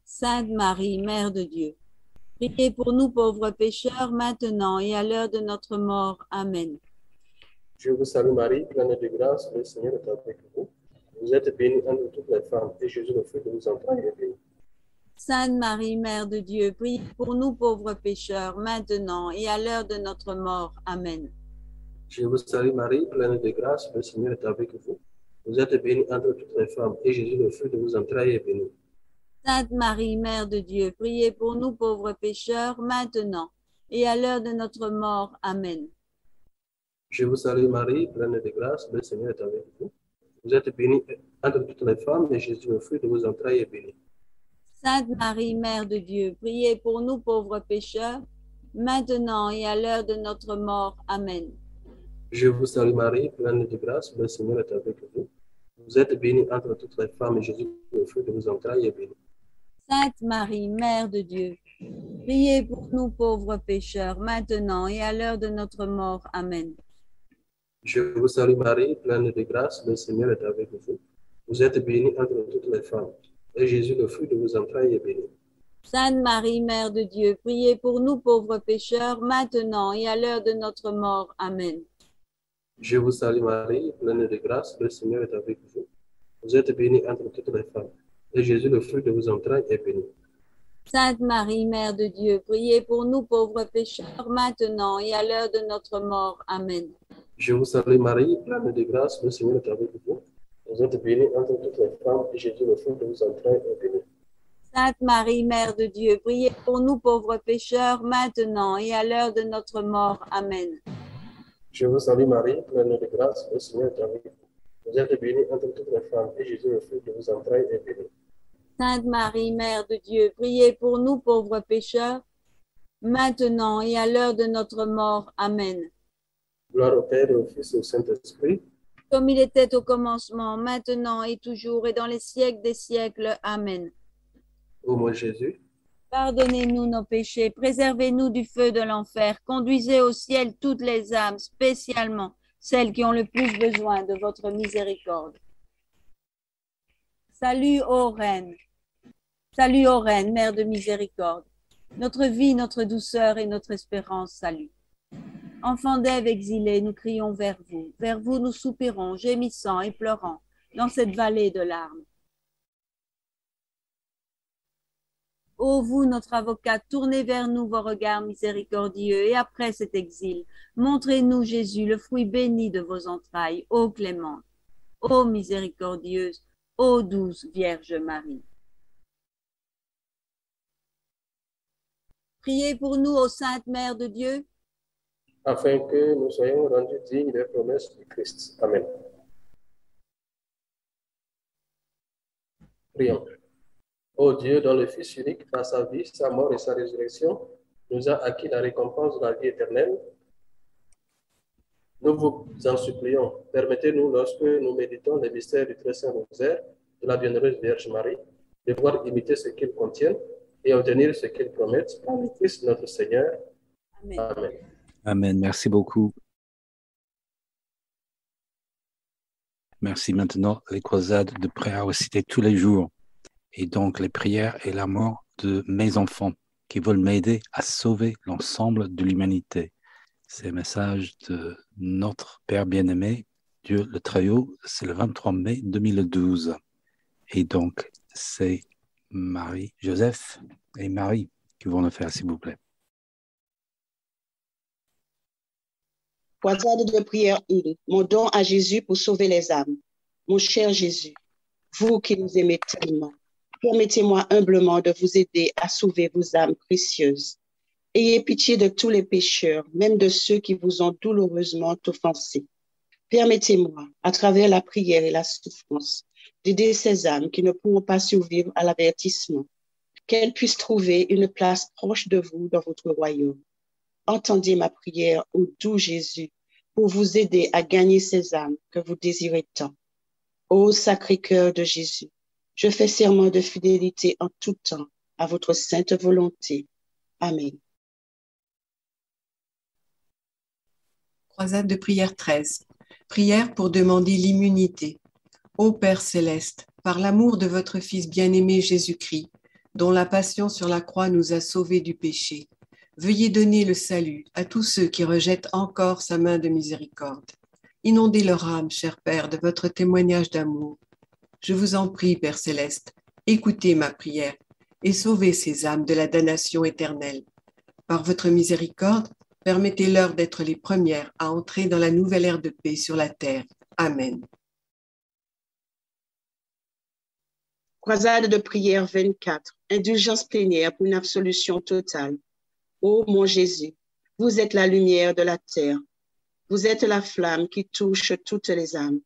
Sainte Marie, Mère de Dieu, priez pour nous pauvres pécheurs, maintenant et à l'heure de notre mort. Amen. Je vous salue Marie, pleine de grâce, le Seigneur est avec vous. Vous êtes bénie entre toutes les femmes, et Jésus, le fruit de vos entrailles, est béni. Sainte Marie, Mère de Dieu, priez pour nous pauvres pécheurs, maintenant et à l'heure de notre mort. Amen. Je vous salue Marie, pleine de grâce, le Seigneur est avec vous. Vous êtes bénie entre toutes les femmes, et Jésus, le fruit de vos entrailles, est béni. Sainte Marie, Mère de Dieu, priez pour nous pauvres pécheurs, maintenant et à l'heure de notre mort. Amen. Je vous salue Marie, pleine de grâce, le Seigneur est avec vous. Vous êtes bénie entre toutes les femmes, et Jésus, le fruit de vos entrailles, est béni. Sainte Marie, Mère de Dieu, priez pour nous pauvres pécheurs, maintenant et à l'heure de notre mort. Amen. Je vous salue Marie, pleine de grâce, le Seigneur est avec vous. Vous êtes bénie entre toutes les femmes, et Jésus, le fruit de vos entrailles, est béni. Sainte Marie, Mère de Dieu, priez pour nous pauvres pécheurs, maintenant et à l'heure de notre mort. Amen. Je vous salue Marie, pleine de grâce, le Seigneur est avec vous. Vous êtes bénie entre toutes les femmes, et Jésus, le fruit de vos entrailles, est béni. Sainte Marie, Mère de Dieu, priez pour nous pauvres pécheurs, maintenant et à l'heure de notre mort. Amen. Je vous salue Marie, pleine de grâce, le Seigneur est avec vous. Vous êtes bénie entre toutes les femmes, et Jésus, le fruit de vos entrailles, est béni. Sainte Marie, Mère de Dieu, priez pour nous pauvres pécheurs, maintenant et à l'heure de notre mort. Amen. Je vous salue Marie, pleine de grâce, le Seigneur est avec vous. Vous êtes bénie entre toutes les femmes, et Jésus, le fruit de vos entrailles, est béni. Sainte Marie, Mère de Dieu, priez pour nous pauvres pécheurs, maintenant et à l'heure de notre mort. Amen. Je vous salue Marie, pleine de grâce, le Seigneur est avec vous. Vous êtes bénie entre toutes les femmes, et Jésus, le fruit de vos entrailles, est béni. Sainte Marie, Mère de Dieu, priez pour nous pauvres pécheurs, maintenant et à l'heure de notre mort. Amen. Gloire au Père, et au Fils et au Saint-Esprit. Comme il était au commencement, maintenant et toujours et dans les siècles des siècles. Amen. Ô mon Jésus, Pardonnez-nous nos péchés, préservez-nous du feu de l'enfer, conduisez au ciel toutes les âmes, spécialement celles qui ont le plus besoin de votre miséricorde. Salut ô Reine, Mère de miséricorde, notre vie, notre douceur et notre espérance, salut. Enfants d'Ève exilés, nous crions vers vous nous soupirons, gémissant et pleurant dans cette vallée de larmes. Ô vous, notre avocat, tournez vers nous vos regards miséricordieux, et après cet exil, montrez-nous Jésus, le fruit béni de vos entrailles, ô clémente, ô miséricordieuse, ô douce Vierge Marie. Priez pour nous, ô Sainte Mère de Dieu, afin que nous soyons rendus dignes des promesses du Christ. Amen. Prions. Ô Dieu, dont le Fils unique, par sa vie, sa mort et sa résurrection, nous a acquis la récompense de la vie éternelle, nous vous en supplions, permettez-nous, lorsque nous méditons les mystères du très saint rosaire de la bienheureuse Vierge Marie, de pouvoir imiter ce qu'ils contiennent et obtenir ce qu'ils promettent par le Christ notre Seigneur. Amen. Amen. Amen. Merci beaucoup. Merci. Maintenant, les croisades de prière citées tous les jours. Et donc, les prières et la mort de mes enfants qui veulent m'aider à sauver l'ensemble de l'humanité. C'est le message de notre Père bien-aimé, Dieu le Très-Haut. C'est le 23 mai 2012. Et donc, c'est Marie, Joseph et Marie qui vont le faire, s'il vous plaît. Croisade de prière 1. Mon don à Jésus pour sauver les âmes. Mon cher Jésus, vous qui nous aimez tellement, permettez-moi humblement de vous aider à sauver vos âmes précieuses. Ayez pitié de tous les pécheurs, même de ceux qui vous ont douloureusement offensés. Permettez-moi, à travers la prière et la souffrance, d'aider ces âmes qui ne pourront pas survivre à l'avertissement, qu'elles puissent trouver une place proche de vous dans votre royaume. Entendez ma prière, ô doux Jésus, pour vous aider à gagner ces âmes que vous désirez tant. Ô Sacré-Cœur de Jésus, je fais serment de fidélité en tout temps à votre sainte volonté. Amen. Croisade de prière 13. Prière pour demander l'immunité. Ô Père céleste, par l'amour de votre Fils bien-aimé Jésus-Christ, dont la passion sur la croix nous a sauvés du péché, veuillez donner le salut à tous ceux qui rejettent encore sa main de miséricorde. Inondez leur âme, cher Père, de votre témoignage d'amour Je vous en prie, Père céleste, écoutez ma prière et sauvez ces âmes de la damnation éternelle. Par votre miséricorde, permettez-leur d'être les premières à entrer dans la nouvelle ère de paix sur la terre. Amen. Croisade de prière 24. Indulgence plénière pour une absolution totale. Ô mon Jésus, vous êtes la lumière de la terre. Vous êtes la flamme qui touche toutes les âmes.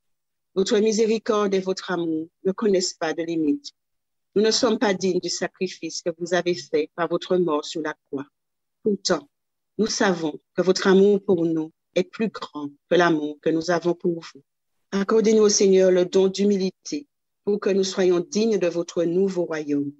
Votre miséricorde et votre amour ne connaissent pas de limites. Nous ne sommes pas dignes du sacrifice que vous avez fait par votre mort sur la croix. Pourtant, nous savons que votre amour pour nous est plus grand que l'amour que nous avons pour vous. Accordez-nous au Seigneur le don d'humilité pour que nous soyons dignes de votre nouveau royaume.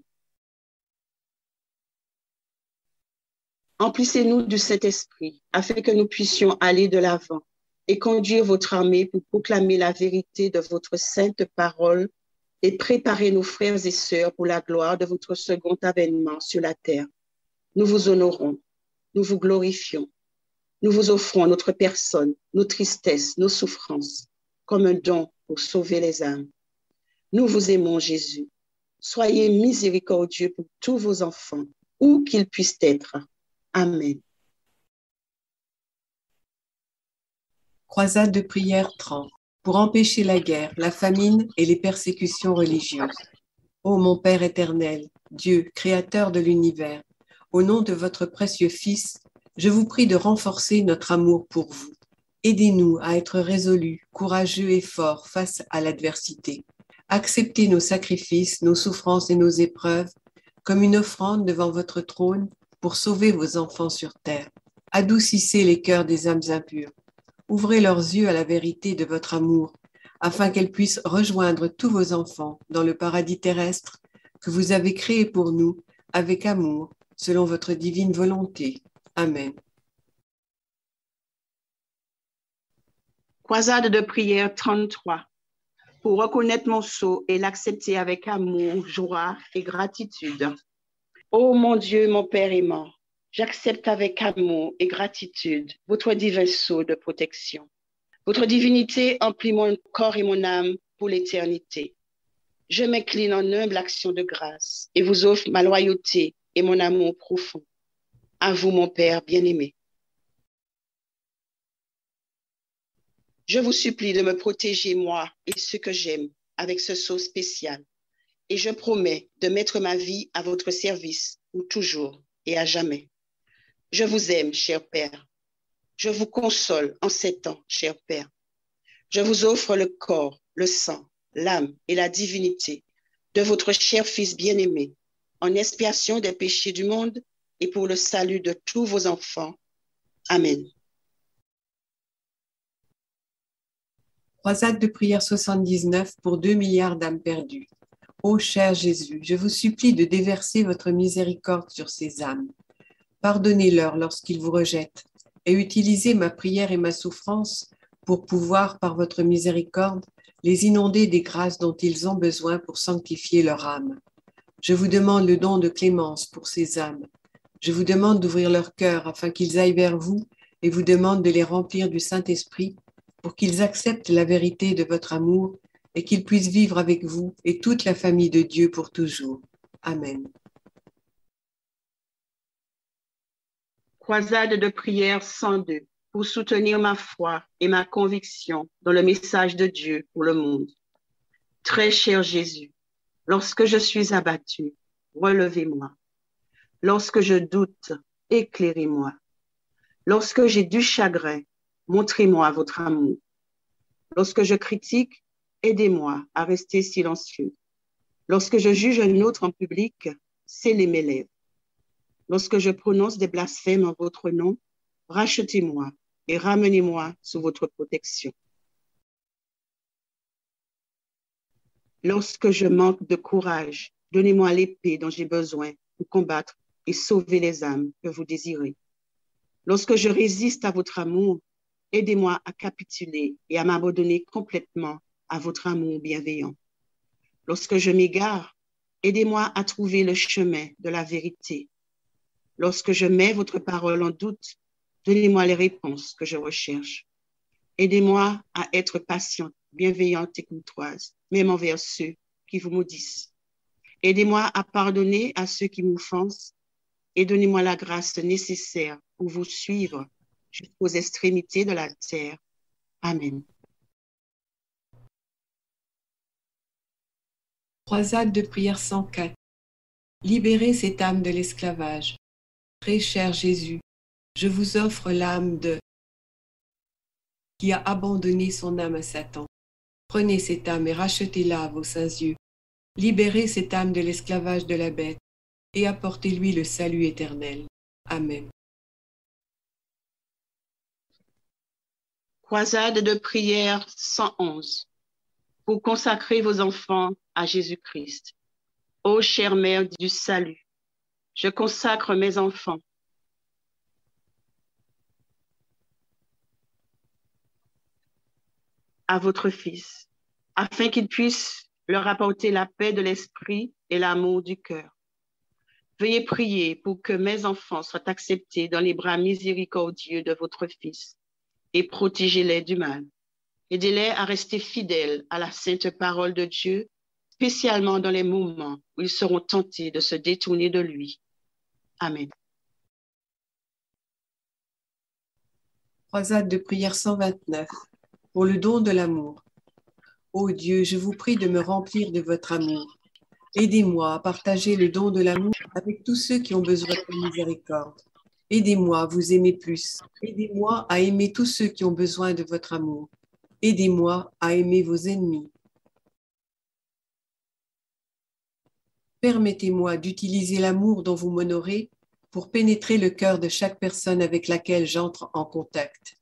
Emplissez-nous du Saint-Esprit afin que nous puissions aller de l'avant et conduire votre armée pour proclamer la vérité de votre sainte parole et préparer nos frères et sœurs pour la gloire de votre second avènement sur la terre. Nous vous honorons, nous vous glorifions, nous vous offrons notre personne, nos tristesses, nos souffrances, comme un don pour sauver les âmes. Nous vous aimons, Jésus. Soyez miséricordieux pour tous vos enfants, où qu'ils puissent être. Amen. Croisade de prière 30. Pour empêcher la guerre, la famine et les persécutions religieuses. Ô mon Père éternel, Dieu, Créateur de l'univers, au nom de votre précieux Fils, je vous prie de renforcer notre amour pour vous. Aidez-nous à être résolus, courageux et forts face à l'adversité. Acceptez nos sacrifices, nos souffrances et nos épreuves comme une offrande devant votre trône pour sauver vos enfants sur terre. Adoucissez les cœurs des âmes impures. Ouvrez leurs yeux à la vérité de votre amour, afin qu'elles puissent rejoindre tous vos enfants dans le paradis terrestre que vous avez créé pour nous avec amour, selon votre divine volonté. Amen. Croisade de prière 33. Pour reconnaître mon sceau et l'accepter avec amour, joie et gratitude. Ô mon Dieu, mon Père aimant, j'accepte avec amour et gratitude votre divin sceau de protection. Votre divinité emplit mon corps et mon âme pour l'éternité. Je m'incline en humble action de grâce et vous offre ma loyauté et mon amour profond. À vous, mon Père bien-aimé. Je vous supplie de me protéger, moi et ceux que j'aime, avec ce sceau spécial. Et je promets de mettre ma vie à votre service pour toujours et à jamais. Je vous aime, cher Père. Je vous console en ces temps, cher Père. Je vous offre le corps, le sang, l'âme et la divinité de votre cher Fils bien-aimé, en expiation des péchés du monde et pour le salut de tous vos enfants. Amen. Croisade de prière 79 pour 2 milliards d'âmes perdues. Ô cher Jésus, je vous supplie de déverser votre miséricorde sur ces âmes. Pardonnez-leur lorsqu'ils vous rejettent et utilisez ma prière et ma souffrance pour pouvoir, par votre miséricorde, les inonder des grâces dont ils ont besoin pour sanctifier leur âme. Je vous demande le don de clémence pour ces âmes. Je vous demande d'ouvrir leur cœur afin qu'ils aillent vers vous et vous demande de les remplir du Saint-Esprit pour qu'ils acceptent la vérité de votre amour et qu'ils puissent vivre avec vous et toute la famille de Dieu pour toujours. Amen. Croisade de prière 102 pour soutenir ma foi et ma conviction dans le message de Dieu pour le monde. Très cher Jésus, lorsque je suis abattu, relevez-moi. Lorsque je doute, éclairez-moi. Lorsque j'ai du chagrin, montrez-moi votre amour. Lorsque je critique, aidez-moi à rester silencieux. Lorsque je juge un autre en public, scellez mes lèvres. Lorsque je prononce des blasphèmes en votre nom, rachetez-moi et ramenez-moi sous votre protection. Lorsque je manque de courage, donnez-moi l'épée dont j'ai besoin pour combattre et sauver les âmes que vous désirez. Lorsque je résiste à votre amour, aidez-moi à capituler et à m'abandonner complètement à votre amour bienveillant. Lorsque je m'égare, aidez-moi à trouver le chemin de la vérité. Lorsque je mets votre parole en doute, donnez-moi les réponses que je recherche. Aidez-moi à être patiente, bienveillante et courtoise, même envers ceux qui vous maudissent. Aidez-moi à pardonner à ceux qui m'offensent et donnez-moi la grâce nécessaire pour vous suivre jusqu'aux extrémités de la terre. Amen. Croisade de prière 104. Libérez cette âme de l'esclavage. Très cher Jésus, je vous offre l'âme de qui a abandonné son âme à Satan. Prenez cette âme et rachetez-la à vos saints yeux. Libérez cette âme de l'esclavage de la bête et apportez-lui le salut éternel. Amen. Croisade de prière 111. Pour consacrer vos enfants à Jésus-Christ. Ô chère Mère du salut, je consacre mes enfants à votre Fils, afin qu'il puisse leur apporter la paix de l'esprit et l'amour du cœur. Veuillez prier pour que mes enfants soient acceptés dans les bras miséricordieux de votre Fils et protégez-les du mal. Aidez-les à rester fidèles à la sainte parole de Dieu, spécialement dans les moments où ils seront tentés de se détourner de lui. Amen. Croisade de prière 129. Pour le don de l'amour. Ô Dieu, je vous prie de me remplir de votre amour. Aidez-moi à partager le don de l'amour avec tous ceux qui ont besoin de miséricorde. Aidez-moi à vous aimer plus. Aidez-moi à aimer tous ceux qui ont besoin de votre amour. Aidez-moi à aimer vos ennemis. Permettez-moi d'utiliser l'amour dont vous m'honorez pour pénétrer le cœur de chaque personne avec laquelle j'entre en contact.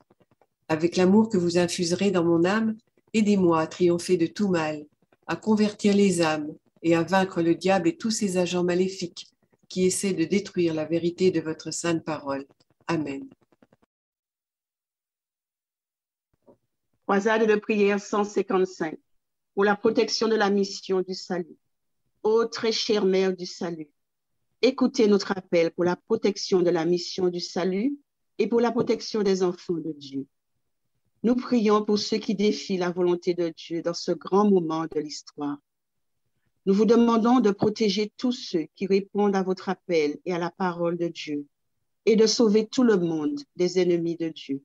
Avec l'amour que vous infuserez dans mon âme, aidez-moi à triompher de tout mal, à convertir les âmes et à vaincre le diable et tous ses agents maléfiques qui essaient de détruire la vérité de votre sainte parole. Amen. Croisade de prière 155 pour la protection de la mission du salut. Ô très chère Mère du salut, écoutez notre appel pour la protection de la mission du salut et pour la protection des enfants de Dieu. Nous prions pour ceux qui défient la volonté de Dieu dans ce grand moment de l'histoire. Nous vous demandons de protéger tous ceux qui répondent à votre appel et à la parole de Dieu et de sauver tout le monde des ennemis de Dieu.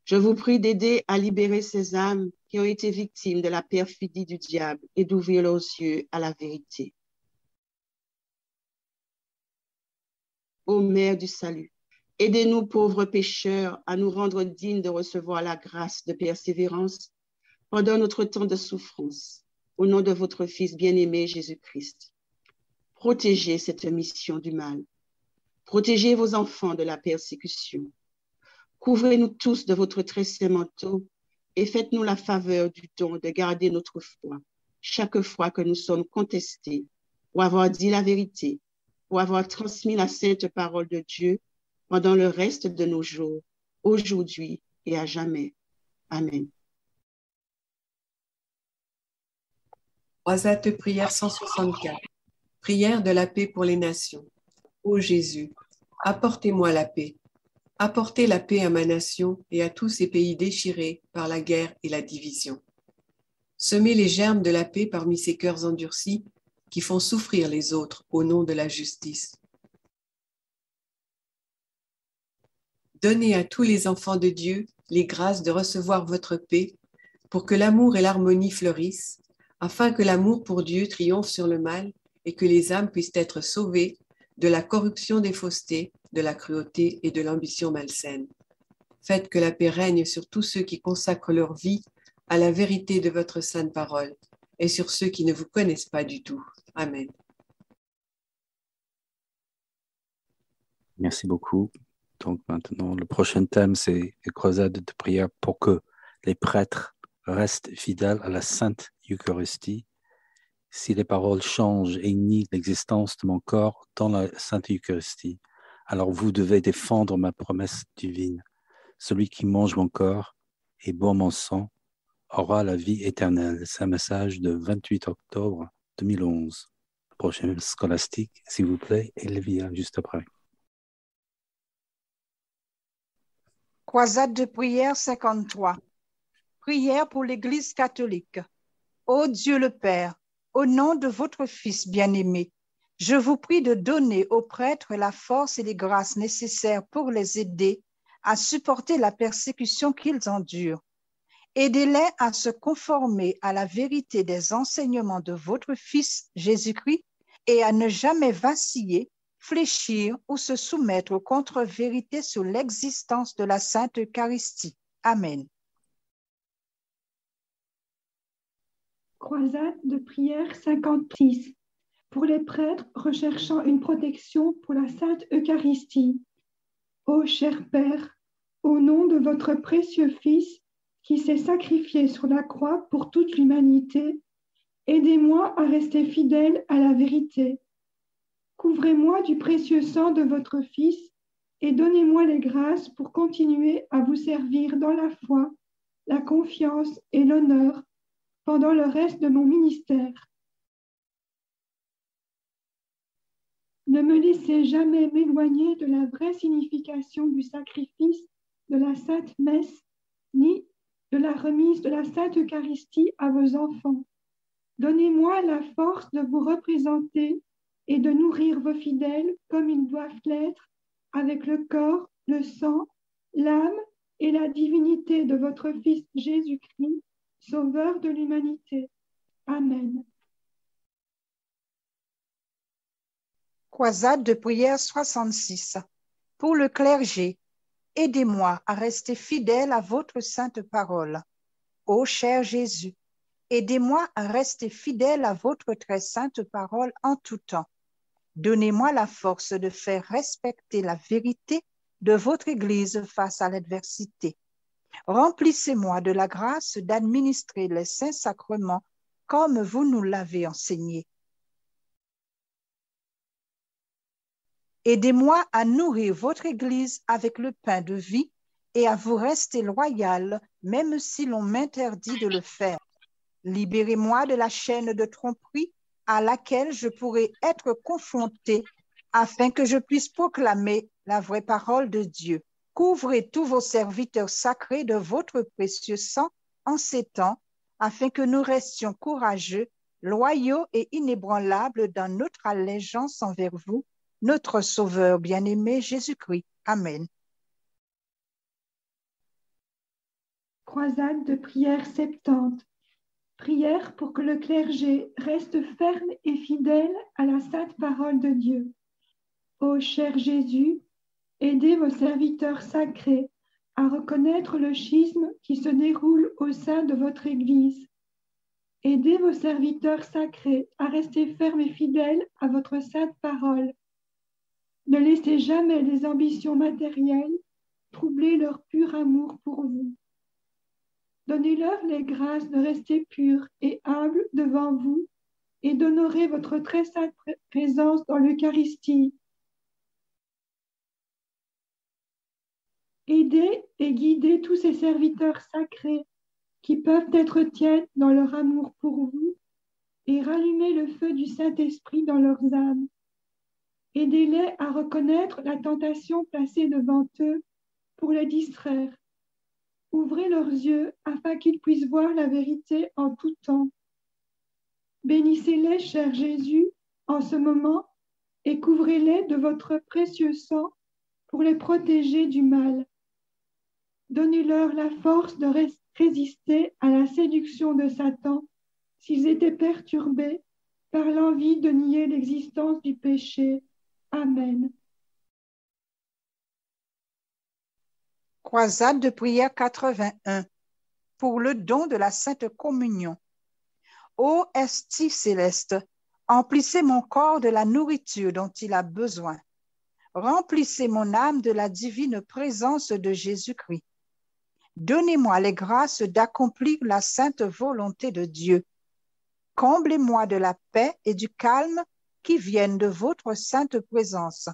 Je vous prie d'aider à libérer ces âmes qui ont été victimes de la perfidie du diable et d'ouvrir leurs yeux à la vérité. Ô Mère du salut, aidez-nous pauvres pécheurs à nous rendre dignes de recevoir la grâce de persévérance pendant notre temps de souffrance, au nom de votre Fils bien-aimé Jésus-Christ. Protégez cette mission du mal. Protégez vos enfants de la persécution. Couvrez-nous tous de votre très saint manteau et faites-nous la faveur du don de garder notre foi chaque fois que nous sommes contestés pour avoir dit la vérité, pour avoir transmis la sainte parole de Dieu pendant le reste de nos jours, aujourd'hui et à jamais. Amen. Croisade de prière 164. Prière de la paix pour les nations. Ô Jésus, apportez-moi la paix. Apportez la paix à ma nation et à tous ces pays déchirés par la guerre et la division. Semez les germes de la paix parmi ces cœurs endurcis qui font souffrir les autres au nom de la justice. Donnez à tous les enfants de Dieu les grâces de recevoir votre paix pour que l'amour et l'harmonie fleurissent, afin que l'amour pour Dieu triomphe sur le mal et que les âmes puissent être sauvées de la corruption des faussetés, de la cruauté et de l'ambition malsaine. Faites que la paix règne sur tous ceux qui consacrent leur vie à la vérité de votre sainte parole et sur ceux qui ne vous connaissent pas du tout. Amen. Merci beaucoup. Donc maintenant, le prochain thème, c'est les croisades de prière pour que les prêtres restent fidèles à la Sainte Eucharistie. Si les paroles changent et nient l'existence de mon corps dans la Sainte Eucharistie, alors vous devez défendre ma promesse divine. Celui qui mange mon corps et boit mon sang aura la vie éternelle. C'est un message de 28 octobre 2011. Le prochain scolastique, s'il vous plaît, Elvia, juste après. Croisade de prière 53. Prière pour l'Église catholique. Ô Dieu le Père, Au nom de votre Fils bien-aimé, je vous prie de donner aux prêtres la force et les grâces nécessaires pour les aider à supporter la persécution qu'ils endurent. Aidez-les à se conformer à la vérité des enseignements de votre Fils Jésus-Christ et à ne jamais vaciller, fléchir ou se soumettre aux contre-vérités sur l'existence de la Sainte Eucharistie. Amen. Croisade de prière 56. Pour les prêtres recherchant une protection pour la Sainte Eucharistie. Ô cher Père, au nom de votre précieux Fils qui s'est sacrifié sur la croix pour toute l'humanité, aidez-moi à rester fidèle à la vérité. Couvrez-moi du précieux sang de votre Fils et donnez-moi les grâces pour continuer à vous servir dans la foi, la confiance et l'honneur pendant le reste de mon ministère. Ne me laissez jamais m'éloigner de la vraie signification du sacrifice de la Sainte Messe, ni de la remise de la Sainte Eucharistie à vos enfants. Donnez-moi la force de vous représenter et de nourrir vos fidèles comme ils doivent l'être, avec le corps, le sang, l'âme et la divinité de votre Fils Jésus-Christ, Sauveur de l'humanité. Amen. Croisade de prière 66. Pour le clergé, aidez-moi à rester fidèle à votre sainte parole. Ô cher Jésus, aidez-moi à rester fidèle à votre très sainte parole en tout temps. Donnez-moi la force de faire respecter la vérité de votre Église face à l'adversité. Remplissez-moi de la grâce d'administrer les saints sacrements comme vous nous l'avez enseigné. Aidez-moi à nourrir votre Église avec le pain de vie et à vous rester loyal, même si l'on m'interdit de le faire. Libérez-moi de la chaîne de tromperie à laquelle je pourrais être confrontée afin que je puisse proclamer la vraie parole de Dieu. Couvrez tous vos serviteurs sacrés de votre précieux sang en ces temps, afin que nous restions courageux, loyaux et inébranlables dans notre allégeance envers vous, notre Sauveur bien-aimé Jésus-Christ. Amen. Croisade de prière 70. Prière pour que le clergé reste ferme et fidèle à la sainte parole de Dieu. Ô cher Jésus, aidez vos serviteurs sacrés à reconnaître le schisme qui se déroule au sein de votre Église. Aidez vos serviteurs sacrés à rester fermes et fidèles à votre sainte parole. Ne laissez jamais les ambitions matérielles troubler leur pur amour pour vous. Donnez-leur les grâces de rester purs et humbles devant vous et d'honorer votre très sainte présence dans l'Eucharistie. Aidez et guidez tous ces serviteurs sacrés qui peuvent être tièdes dans leur amour pour vous et rallumer le feu du Saint-Esprit dans leurs âmes. Aidez-les à reconnaître la tentation placée devant eux pour les distraire. Ouvrez leurs yeux afin qu'ils puissent voir la vérité en tout temps. Bénissez-les, cher Jésus, en ce moment et couvrez-les de votre précieux sang pour les protéger du mal. Donnez-leur la force de résister à la séduction de Satan s'ils étaient perturbés par l'envie de nier l'existence du péché. Amen. Croisade de prière 81. Pour le don de la Sainte Communion. Ô Estie céleste, emplissez mon corps de la nourriture dont il a besoin. Remplissez mon âme de la divine présence de Jésus-Christ. Donnez-moi les grâces d'accomplir la sainte volonté de Dieu. Comblez-moi de la paix et du calme qui viennent de votre sainte présence.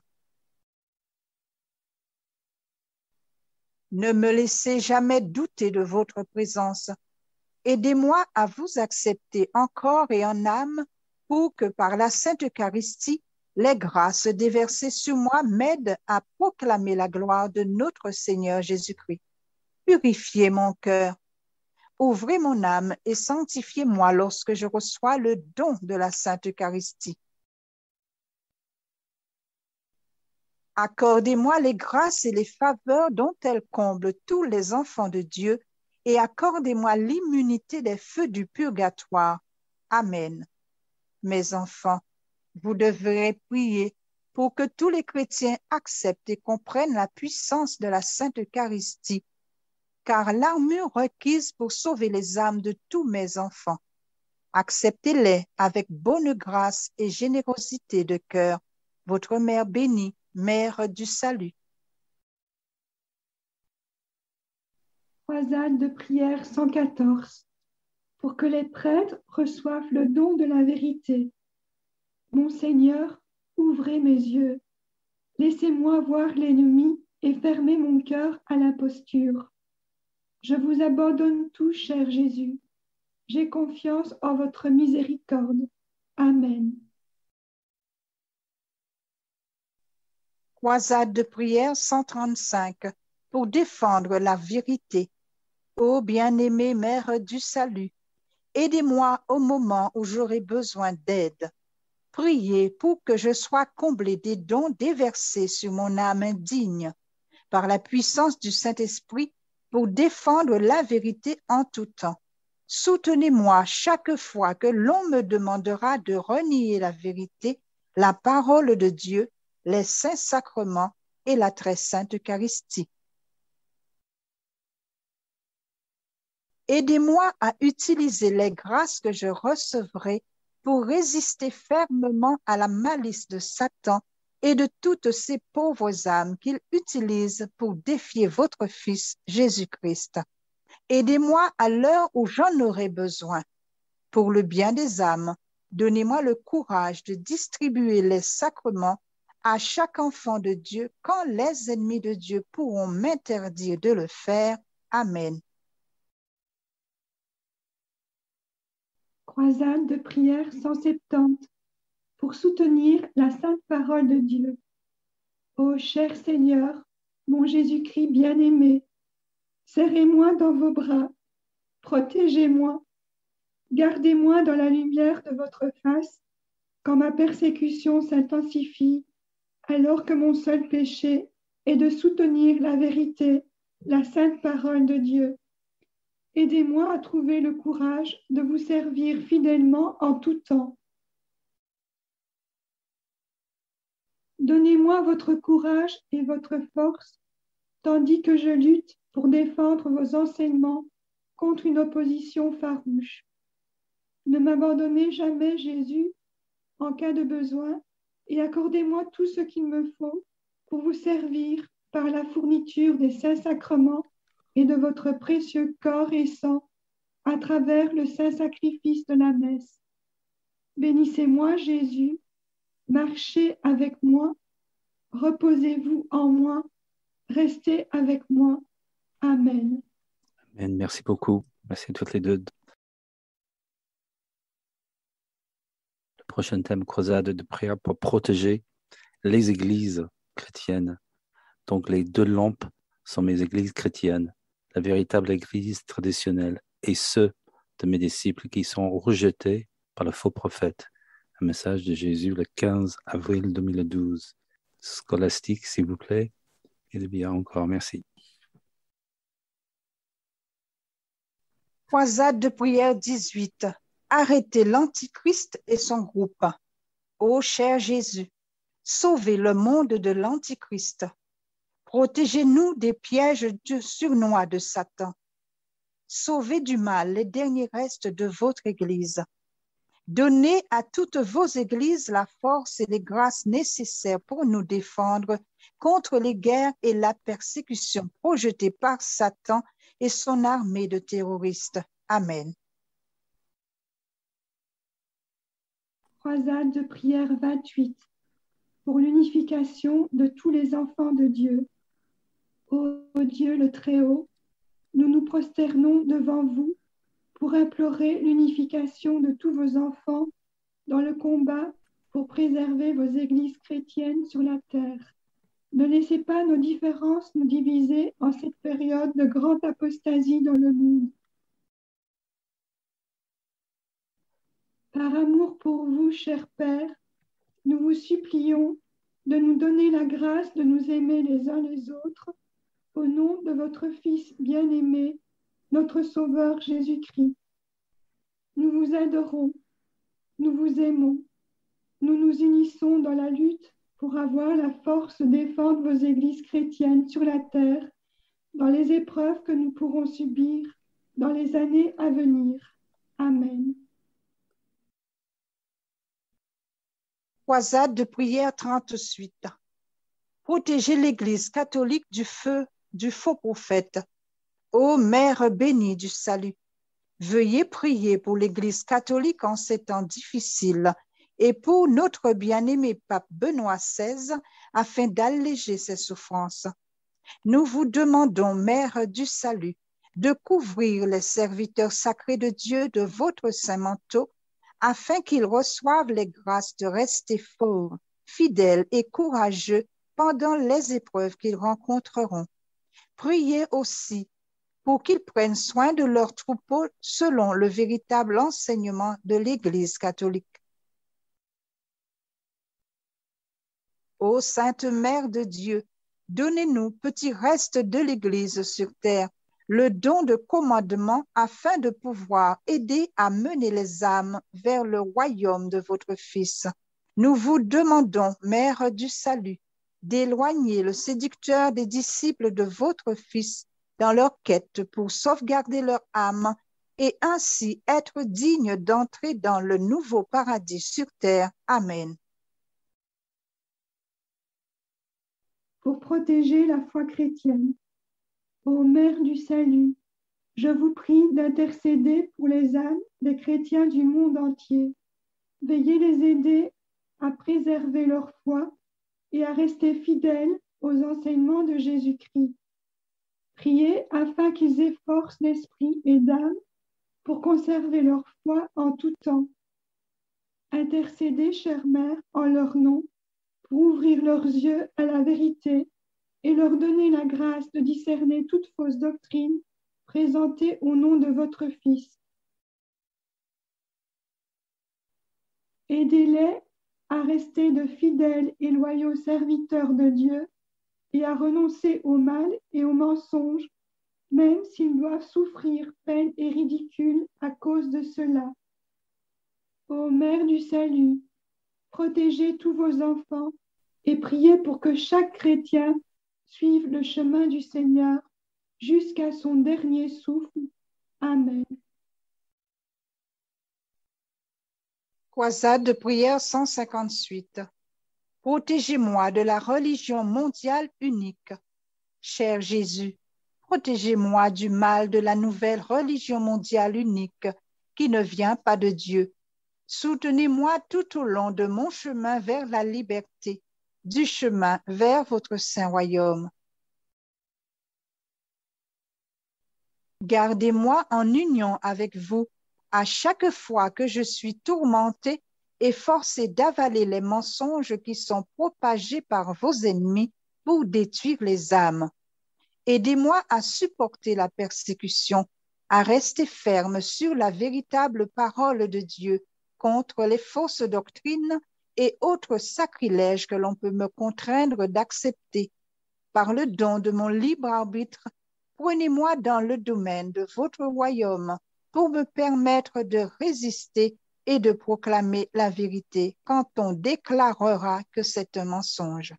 Ne me laissez jamais douter de votre présence. Aidez-moi à vous accepter en corps et en âme pour que par la Sainte Eucharistie, les grâces déversées sur moi m'aident à proclamer la gloire de notre Seigneur Jésus-Christ. Purifiez mon cœur. Ouvrez mon âme et sanctifiez-moi lorsque je reçois le don de la Sainte Eucharistie. Accordez-moi les grâces et les faveurs dont elle comble tous les enfants de Dieu et accordez-moi l'immunité des feux du purgatoire. Amen. Mes enfants, vous devrez prier pour que tous les chrétiens acceptent et comprennent la puissance de la Sainte Eucharistie, car l'armure requise pour sauver les âmes de tous mes enfants. Acceptez-les avec bonne grâce et générosité de cœur, votre Mère bénie, Mère du salut. Croisade de prière 114. Pour que les prêtres reçoivent le don de la vérité. Mon Seigneur, ouvrez mes yeux. Laissez-moi voir l'ennemi et fermez mon cœur à l'imposture. Je vous abandonne tout, cher Jésus. J'ai confiance en votre miséricorde. Amen. Croisade de prière 135 pour défendre la vérité. Ô bien-aimée Mère du salut, aidez-moi au moment où j'aurai besoin d'aide. Priez pour que je sois comblé des dons déversés sur mon âme indigne, par la puissance du Saint-Esprit, pour défendre la vérité en tout temps. Soutenez-moi chaque fois que l'on me demandera de renier la vérité, la parole de Dieu, les saints sacrements et la très sainte Eucharistie. Aidez-moi à utiliser les grâces que je recevrai pour résister fermement à la malice de Satan et de toutes ces pauvres âmes qu'il utilise pour défier votre Fils Jésus-Christ. Aidez-moi à l'heure où j'en aurai besoin. Pour le bien des âmes, donnez-moi le courage de distribuer les sacrements à chaque enfant de Dieu quand les ennemis de Dieu pourront m'interdire de le faire. Amen. Croisade de prière 170 pour soutenir la sainte parole de Dieu. Ô cher Seigneur, mon Jésus-Christ bien-aimé, serrez-moi dans vos bras, protégez-moi, gardez-moi dans la lumière de votre face quand ma persécution s'intensifie, alors que mon seul péché est de soutenir la vérité, la sainte parole de Dieu. Aidez-moi à trouver le courage de vous servir fidèlement en tout temps. Donnez-moi votre courage et votre force, tandis que je lutte pour défendre vos enseignements contre une opposition farouche. Ne m'abandonnez jamais, Jésus, en cas de besoin, et accordez-moi tout ce qu'il me faut pour vous servir par la fourniture des saints sacrements et de votre précieux corps et sang à travers le saint sacrifice de la messe. Bénissez-moi, Jésus, marchez avec moi, reposez-vous en moi, restez avec moi. Amen. Amen. Merci beaucoup. Merci à toutes les deux. Le prochain thème, croisade de prière pour protéger les églises chrétiennes. Donc les deux lampes sont mes églises chrétiennes, la véritable église traditionnelle et ceux de mes disciples qui sont rejetés par le faux prophète. Un message de Jésus le 15 avril 2012. Scolastique, s'il vous plaît. Et bien encore, merci. Croisade de prière 18. Arrêtez l'Antichrist et son groupe. Ô cher Jésus, sauvez le monde de l'Antichrist. Protégez-nous des pièges surnois de Satan. Sauvez du mal les derniers restes de votre Église. Donnez à toutes vos églises la force et les grâces nécessaires pour nous défendre contre les guerres et la persécution projetées par Satan et son armée de terroristes. Amen. Croisade de prière 28 pour l'unification de tous les enfants de Dieu. Ô Dieu le Très-Haut, nous nous prosternons devant vous pour implorer l'unification de tous vos enfants dans le combat pour préserver vos églises chrétiennes sur la terre. Ne laissez pas nos différences nous diviser en cette période de grande apostasie dans le monde. Par amour pour vous, cher Père, nous vous supplions de nous donner la grâce de nous aimer les uns les autres, au nom de votre Fils bien-aimé, notre Sauveur Jésus-Christ. Nous vous adorons, nous vous aimons, nous nous unissons dans la lutte pour avoir la force de défendre vos églises chrétiennes sur la terre, dans les épreuves que nous pourrons subir dans les années à venir. Amen. Croisade de prière 38. Protégez l'Église catholique du feu du faux prophète. Ô Mère bénie du salut, veuillez prier pour l'Église catholique en ces temps difficiles et pour notre bien-aimé pape Benoît XVI afin d'alléger ses souffrances. Nous vous demandons, Mère du salut, de couvrir les serviteurs sacrés de Dieu de votre saint manteau afin qu'ils reçoivent les grâces de rester forts, fidèles et courageux pendant les épreuves qu'ils rencontreront. Priez aussi pour qu'ils prennent soin de leurs troupeaux selon le véritable enseignement de l'Église catholique. Ô Sainte Mère de Dieu, donnez-nous, petit reste de l'Église sur terre, le don de commandement afin de pouvoir aider à mener les âmes vers le royaume de votre Fils. Nous vous demandons, Mère du salut, d'éloigner le séducteur des disciples de votre Fils dans leur quête pour sauvegarder leur âme et ainsi être dignes d'entrer dans le nouveau paradis sur terre. Amen. Pour protéger la foi chrétienne, ô Mère du salut, je vous prie d'intercéder pour les âmes des chrétiens du monde entier. Veuillez les aider à préserver leur foi et à rester fidèles aux enseignements de Jésus-Christ. Priez afin qu'ils aient force d'esprit et d'âme pour conserver leur foi en tout temps. Intercédez, chère Mère, en leur nom, pour ouvrir leurs yeux à la vérité et leur donner la grâce de discerner toute fausse doctrine présentée au nom de votre Fils. Aidez-les à rester de fidèles et loyaux serviteurs de Dieu et à renoncer au mal et aux mensonges, même s'ils doivent souffrir peine et ridicule à cause de cela. Ô Mère du salut, protégez tous vos enfants et priez pour que chaque chrétien suive le chemin du Seigneur jusqu'à son dernier souffle. Amen. Croisade de prière 158. Protégez-moi de la religion mondiale unique. Cher Jésus, protégez-moi du mal de la nouvelle religion mondiale unique qui ne vient pas de Dieu. Soutenez-moi tout au long de mon chemin vers la liberté, du chemin vers votre saint royaume. Gardez-moi en union avec vous à chaque fois que je suis tourmentée et forcée d'avaler les mensonges qui sont propagés par vos ennemis pour détruire les âmes. Aidez-moi à supporter la persécution, à rester ferme sur la véritable parole de Dieu contre les fausses doctrines et autres sacrilèges que l'on peut me contraindre d'accepter. Par le don de mon libre arbitre, prenez-moi dans le domaine de votre royaume pour me permettre de résister et de proclamer la vérité quand on déclarera que c'est un mensonge.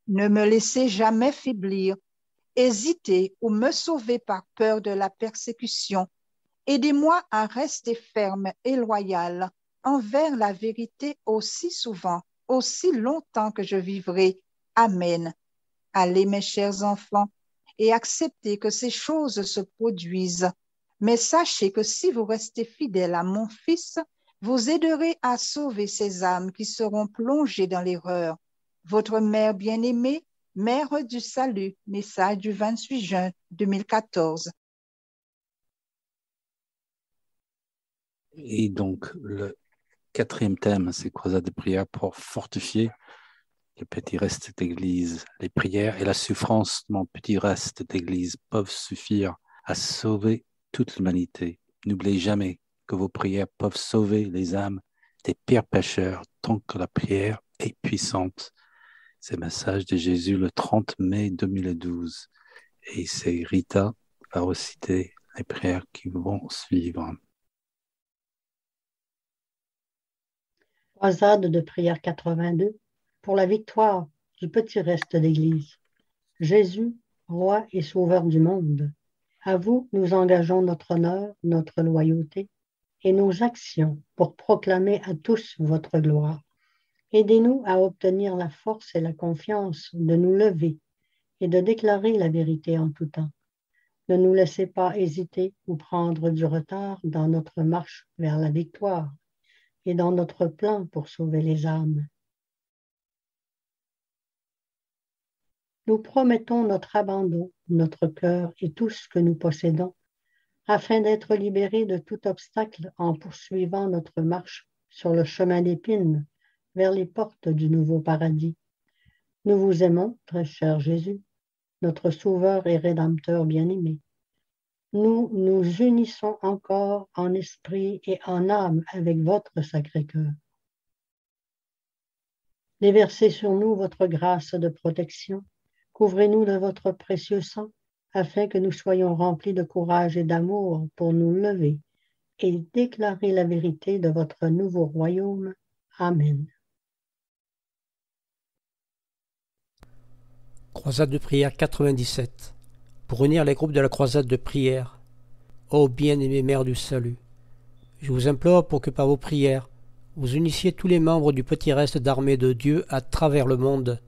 Ne me laissez jamais faiblir, hésiter ou me sauver par peur de la persécution. Aidez-moi à rester ferme et loyal envers la vérité aussi souvent, aussi longtemps que je vivrai. Amen. Allez, mes chers enfants, et acceptez que ces choses se produisent. Mais sachez que si vous restez fidèles à mon Fils, vous aiderez à sauver ces âmes qui seront plongées dans l'erreur. Votre mère bien-aimée, Mère du Salut, message du 28 juin 2014. Et donc, le quatrième thème, c'est croisade de prière pour fortifier le petit reste d'église. Les prières et la souffrance de mon petit reste d'église peuvent suffire à sauver toute l'humanité n'oubliez jamais que vos prières peuvent sauver les âmes des pires pécheurs tant que la prière est puissante. C'est le message de Jésus le 30 mai 2012. Et c'est Rita qui va reciter les prières qui vont suivre. Croisade de prière 82 pour la victoire du petit reste d'Église. Jésus, roi et sauveur du monde, à vous nous engageons notre honneur, notre loyauté et nos actions pour proclamer à tous votre gloire. Aidez-nous à obtenir la force et la confiance de nous lever et de déclarer la vérité en tout temps. Ne nous laissez pas hésiter ou prendre du retard dans notre marche vers la victoire et dans notre plan pour sauver les âmes. Nous promettons notre abandon, notre cœur et tout ce que nous possédons, afin d'être libérés de tout obstacle en poursuivant notre marche sur le chemin d'épines vers les portes du nouveau paradis. Nous vous aimons, très cher Jésus, notre Sauveur et Rédempteur bien-aimé. Nous nous unissons encore en esprit et en âme avec votre Sacré-Cœur. Déversez sur nous votre grâce de protection. Couvrez-nous de votre précieux sang, afin que nous soyons remplis de courage et d'amour pour nous lever et déclarer la vérité de votre nouveau royaume. Amen. Croisade de prière 97. Pour unir les groupes de la croisade de prière. Ô bien-aimée Mère du Salut, je vous implore pour que par vos prières, vous unissiez tous les membres du petit reste d'armée de Dieu à travers le monde.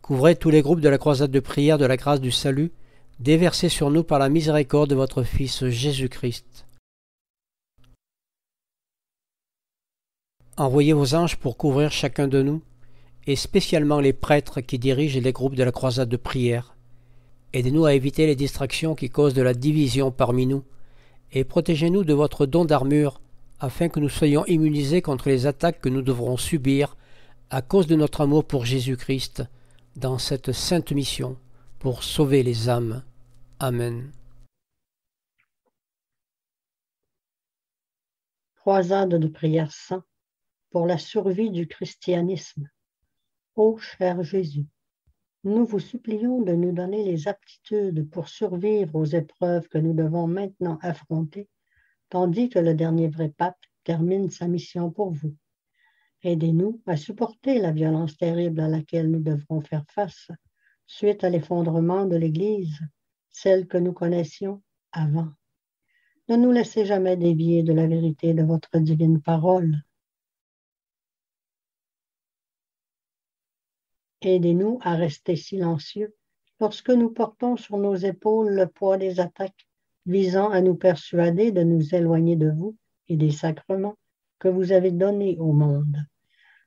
Couvrez tous les groupes de la croisade de prière de la grâce du salut, déversée sur nous par la miséricorde de votre Fils Jésus-Christ. Envoyez vos anges pour couvrir chacun de nous, et spécialement les prêtres qui dirigent les groupes de la croisade de prière. Aidez-nous à éviter les distractions qui causent de la division parmi nous, et protégez-nous de votre don d'armure, afin que nous soyons immunisés contre les attaques que nous devrons subir à cause de notre amour pour Jésus-Christ, dans cette sainte mission pour sauver les âmes. Amen. Croisade de prière 100 pour la survie du christianisme. Ô cher Jésus, nous vous supplions de nous donner les aptitudes pour survivre aux épreuves que nous devons maintenant affronter, tandis que le dernier vrai pape termine sa mission pour vous. Aidez-nous à supporter la violence terrible à laquelle nous devrons faire face suite à l'effondrement de l'Église, celle que nous connaissions avant. Ne nous laissez jamais dévier de la vérité de votre divine parole. Aidez-nous à rester silencieux lorsque nous portons sur nos épaules le poids des attaques visant à nous persuader de nous éloigner de vous et des sacrements que vous avez donnés au monde.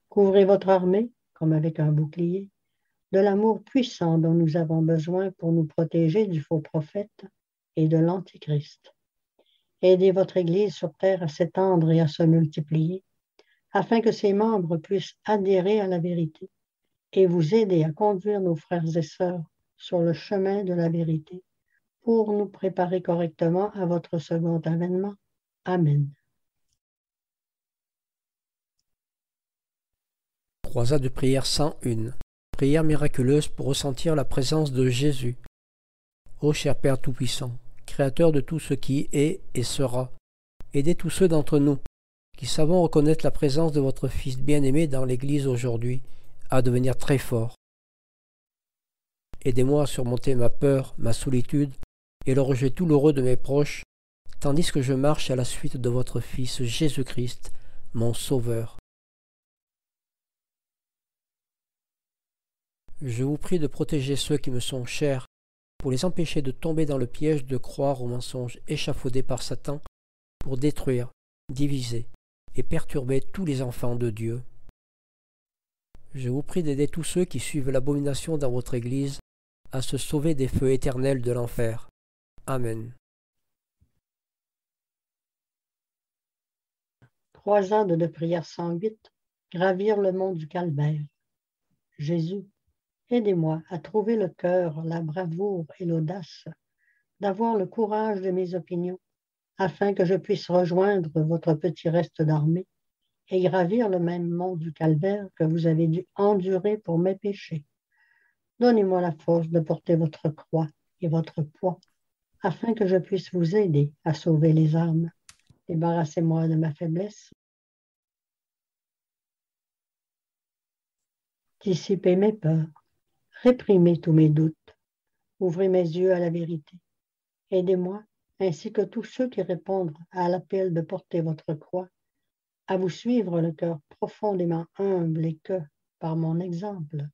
Couvrez votre armée, comme avec un bouclier, de l'amour puissant dont nous avons besoin pour nous protéger du faux prophète et de l'Antichrist. Aidez votre Église sur terre à s'étendre et à se multiplier, afin que ses membres puissent adhérer à la vérité et vous aider à conduire nos frères et sœurs sur le chemin de la vérité pour nous préparer correctement à votre second avènement. Amen. Croisade de prière 101. Prière miraculeuse pour ressentir la présence de Jésus. Ô cher Père Tout-Puissant, Créateur de tout ce qui est et sera, aidez tous ceux d'entre nous qui savons reconnaître la présence de votre Fils bien-aimé dans l'Église aujourd'hui à devenir très forts. Aidez-moi à surmonter ma peur, ma solitude et le rejet douloureux de mes proches, tandis que je marche à la suite de votre Fils Jésus-Christ, mon Sauveur. Je vous prie de protéger ceux qui me sont chers, pour les empêcher de tomber dans le piège de croire aux mensonges échafaudés par Satan pour détruire, diviser et perturber tous les enfants de Dieu. Je vous prie d'aider tous ceux qui suivent l'abomination dans votre Église à se sauver des feux éternels de l'enfer. Amen. Croisade de prière 108, gravir le mont du Calvaire. Jésus, aidez-moi à trouver le cœur, la bravoure et l'audace d'avoir le courage de mes opinions, afin que je puisse rejoindre votre petit reste d'armée et gravir le même mont du calvaire que vous avez dû endurer pour mes péchés. Donnez-moi la force de porter votre croix et votre poids, afin que je puisse vous aider à sauver les âmes. Débarrassez-moi de ma faiblesse. Dissipez mes peurs. Réprimez tous mes doutes. Ouvrez mes yeux à la vérité. Aidez-moi, ainsi que tous ceux qui répondent à l'appel de porter votre croix, à vous suivre le cœur profondément humble et que, par mon exemple,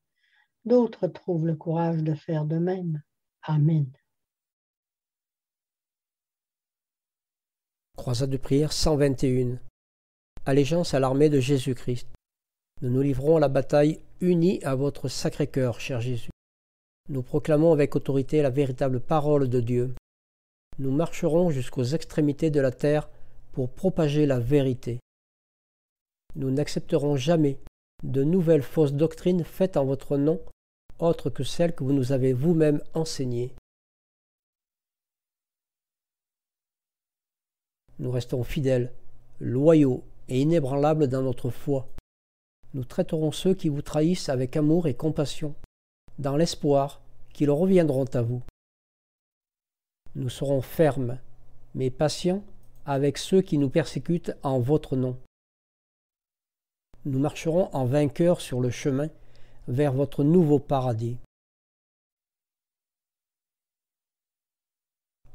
d'autres trouvent le courage de faire de même. Amen. Croisade de prière 121. Allégeance à l'armée de Jésus-Christ. Nous nous livrons à la bataille unis à votre sacré cœur, cher Jésus. Nous proclamons avec autorité la véritable parole de Dieu. Nous marcherons jusqu'aux extrémités de la terre pour propager la vérité. Nous n'accepterons jamais de nouvelles fausses doctrines faites en votre nom, autres que celles que vous nous avez vous-même enseignées. Nous restons fidèles, loyaux et inébranlables dans notre foi. Nous traiterons ceux qui vous trahissent avec amour et compassion, dans l'espoir qu'ils reviendront à vous. Nous serons fermes, mais patients avec ceux qui nous persécutent en votre nom. Nous marcherons en vainqueurs sur le chemin vers votre nouveau paradis.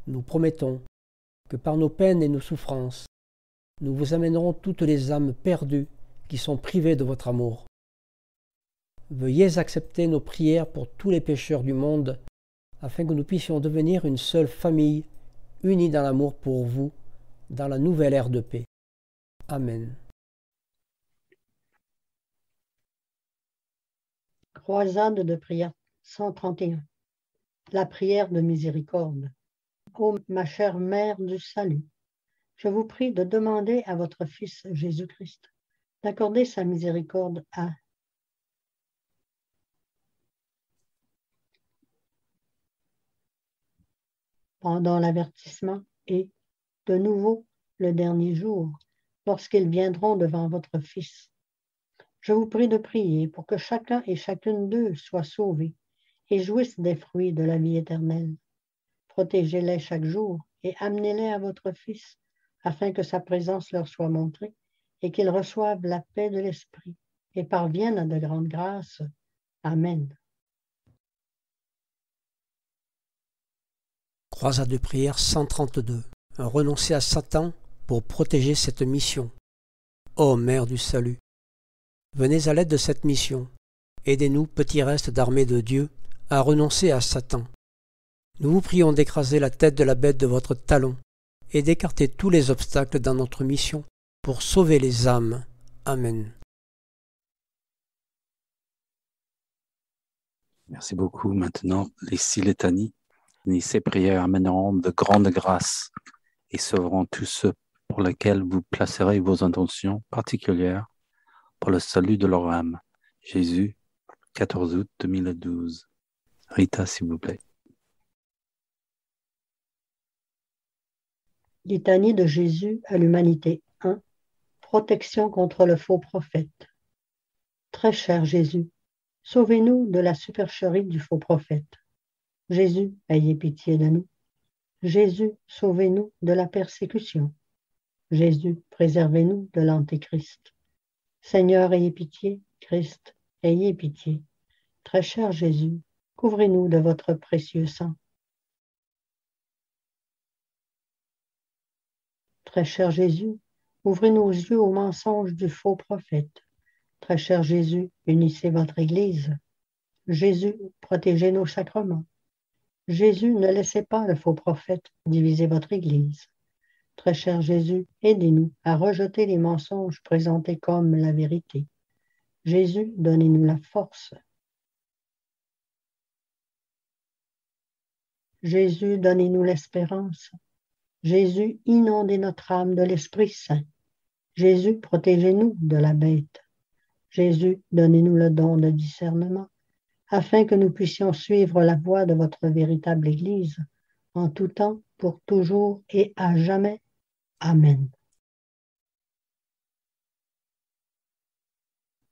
Nous promettons que par nos peines et nos souffrances, nous vous amènerons toutes les âmes perdues qui sont privées de votre amour. Veuillez accepter nos prières pour tous les pécheurs du monde, afin que nous puissions devenir une seule famille, unie dans l'amour pour vous, dans la nouvelle ère de paix. Amen. Croisade de prière 131. La prière de miséricorde. Ô ma chère Mère du salut, je vous prie de demander à votre Fils Jésus-Christ d'accorder sa miséricorde à pendant l'avertissement et, de nouveau, le dernier jour, lorsqu'ils viendront devant votre Fils. Je vous prie de prier pour que chacun et chacune d'eux soient sauvés et jouissent des fruits de la vie éternelle. Protégez-les chaque jour et amenez-les à votre Fils, afin que sa présence leur soit montrée et qu'ils reçoivent la paix de l'Esprit et parviennent à de grandes grâces. Amen. Croisade de prière 132. Renoncer à Satan pour protéger cette mission. Ô Mère du salut, venez à l'aide de cette mission. Aidez-nous, petits restes d'armée de Dieu, à renoncer à Satan. Nous vous prions d'écraser la tête de la bête de votre talon et d'écarter tous les obstacles dans notre mission pour sauver les âmes. Amen. Merci beaucoup. Maintenant, les 6 litanies. Ces prières amèneront de grandes grâces et sauveront tous ceux pour lesquels vous placerez vos intentions particulières pour le salut de leur âme. Jésus, 14 août 2012. Rita, s'il vous plaît. Litanie de Jésus à l'humanité 1. Protection contre le faux prophète. Très cher Jésus, sauvez-nous de la supercherie du faux prophète. Jésus, ayez pitié de nous. Jésus, sauvez-nous de la persécution. Jésus, préservez-nous de l'Antéchrist. Seigneur, ayez pitié. Christ, ayez pitié. Très cher Jésus, couvrez-nous de votre précieux sang. Très cher Jésus, ouvrez nos yeux aux mensonges du faux prophète. Très cher Jésus, unissez votre Église. Jésus, protégez nos sacrements. Jésus, ne laissez pas le faux prophète diviser votre Église. Très cher Jésus, aidez-nous à rejeter les mensonges présentés comme la vérité. Jésus, donnez-nous la force. Jésus, donnez-nous l'espérance. Jésus, inondez notre âme de l'Esprit Saint. Jésus, protégez-nous de la bête. Jésus, donnez-nous le don de discernement, afin que nous puissions suivre la voie de votre véritable Église, en tout temps, pour toujours et à jamais. Amen.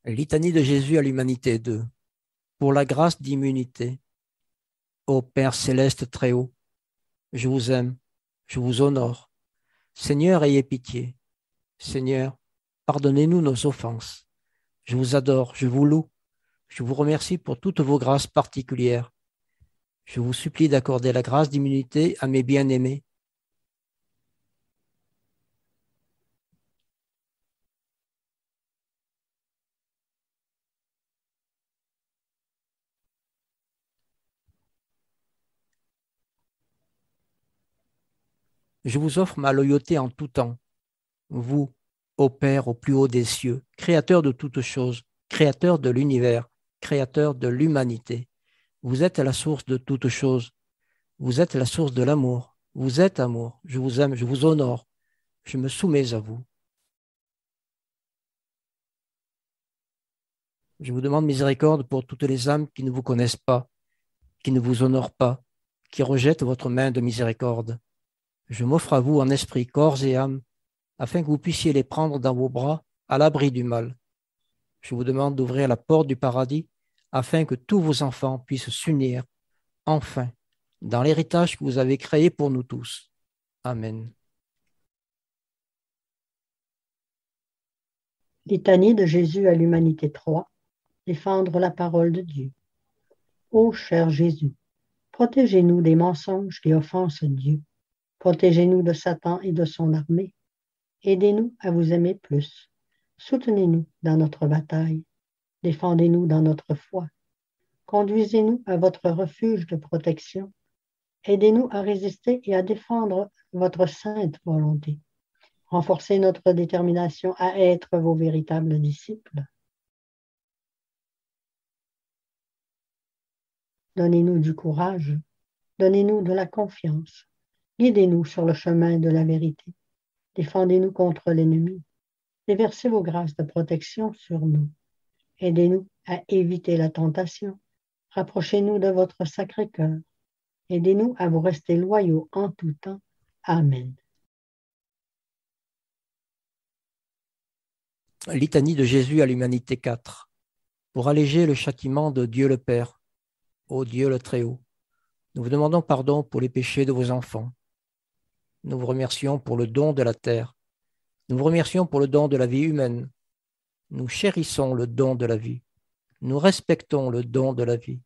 Litanie de Jésus à l'humanité 2. Pour la grâce d'immunité. Ô Père céleste très haut, je vous aime, je vous honore. Seigneur, ayez pitié. Seigneur, pardonnez-nous nos offenses. Je vous adore, je vous loue. Je vous remercie pour toutes vos grâces particulières. Je vous supplie d'accorder la grâce d'immunité à mes bien-aimés. Je vous offre ma loyauté en tout temps. Vous, ô Père au plus haut des cieux, créateur de toutes choses, créateur de l'univers, créateur de l'humanité. Vous êtes la source de toutes choses. Vous êtes la source de l'amour. Vous êtes amour. Je vous aime, je vous honore. Je me soumets à vous. Je vous demande miséricorde pour toutes les âmes qui ne vous connaissent pas, qui ne vous honorent pas, qui rejettent votre main de miséricorde. Je m'offre à vous en esprit, corps et âme, afin que vous puissiez les prendre dans vos bras à l'abri du mal. Je vous demande d'ouvrir la porte du paradis afin que tous vos enfants puissent s'unir, enfin, dans l'héritage que vous avez créé pour nous tous. Amen. Litanie de Jésus à l'humanité 3. Défendre la parole de Dieu. Ô cher Jésus, protégez-nous des mensonges qui offensent Dieu. Protégez-nous de Satan et de son armée. Aidez-nous à vous aimer plus. Soutenez-nous dans notre bataille. Défendez-nous dans notre foi. Conduisez-nous à votre refuge de protection. Aidez-nous à résister et à défendre votre sainte volonté. Renforcez notre détermination à être vos véritables disciples. Donnez-nous du courage. Donnez-nous de la confiance. Guidez-nous sur le chemin de la vérité. Défendez-nous contre l'ennemi. Déversez vos grâces de protection sur nous. Aidez-nous à éviter la tentation. Rapprochez-nous de votre sacré-cœur. Aidez-nous à vous rester loyaux en tout temps. Amen. Litanie de Jésus à l'humanité 4. Pour alléger le châtiment de Dieu le Père, ô Dieu le Très-Haut, nous vous demandons pardon pour les péchés de vos enfants. Nous vous remercions pour le don de la terre. Nous vous remercions pour le don de la vie humaine. Nous chérissons le don de la vie. Nous respectons le don de la vie.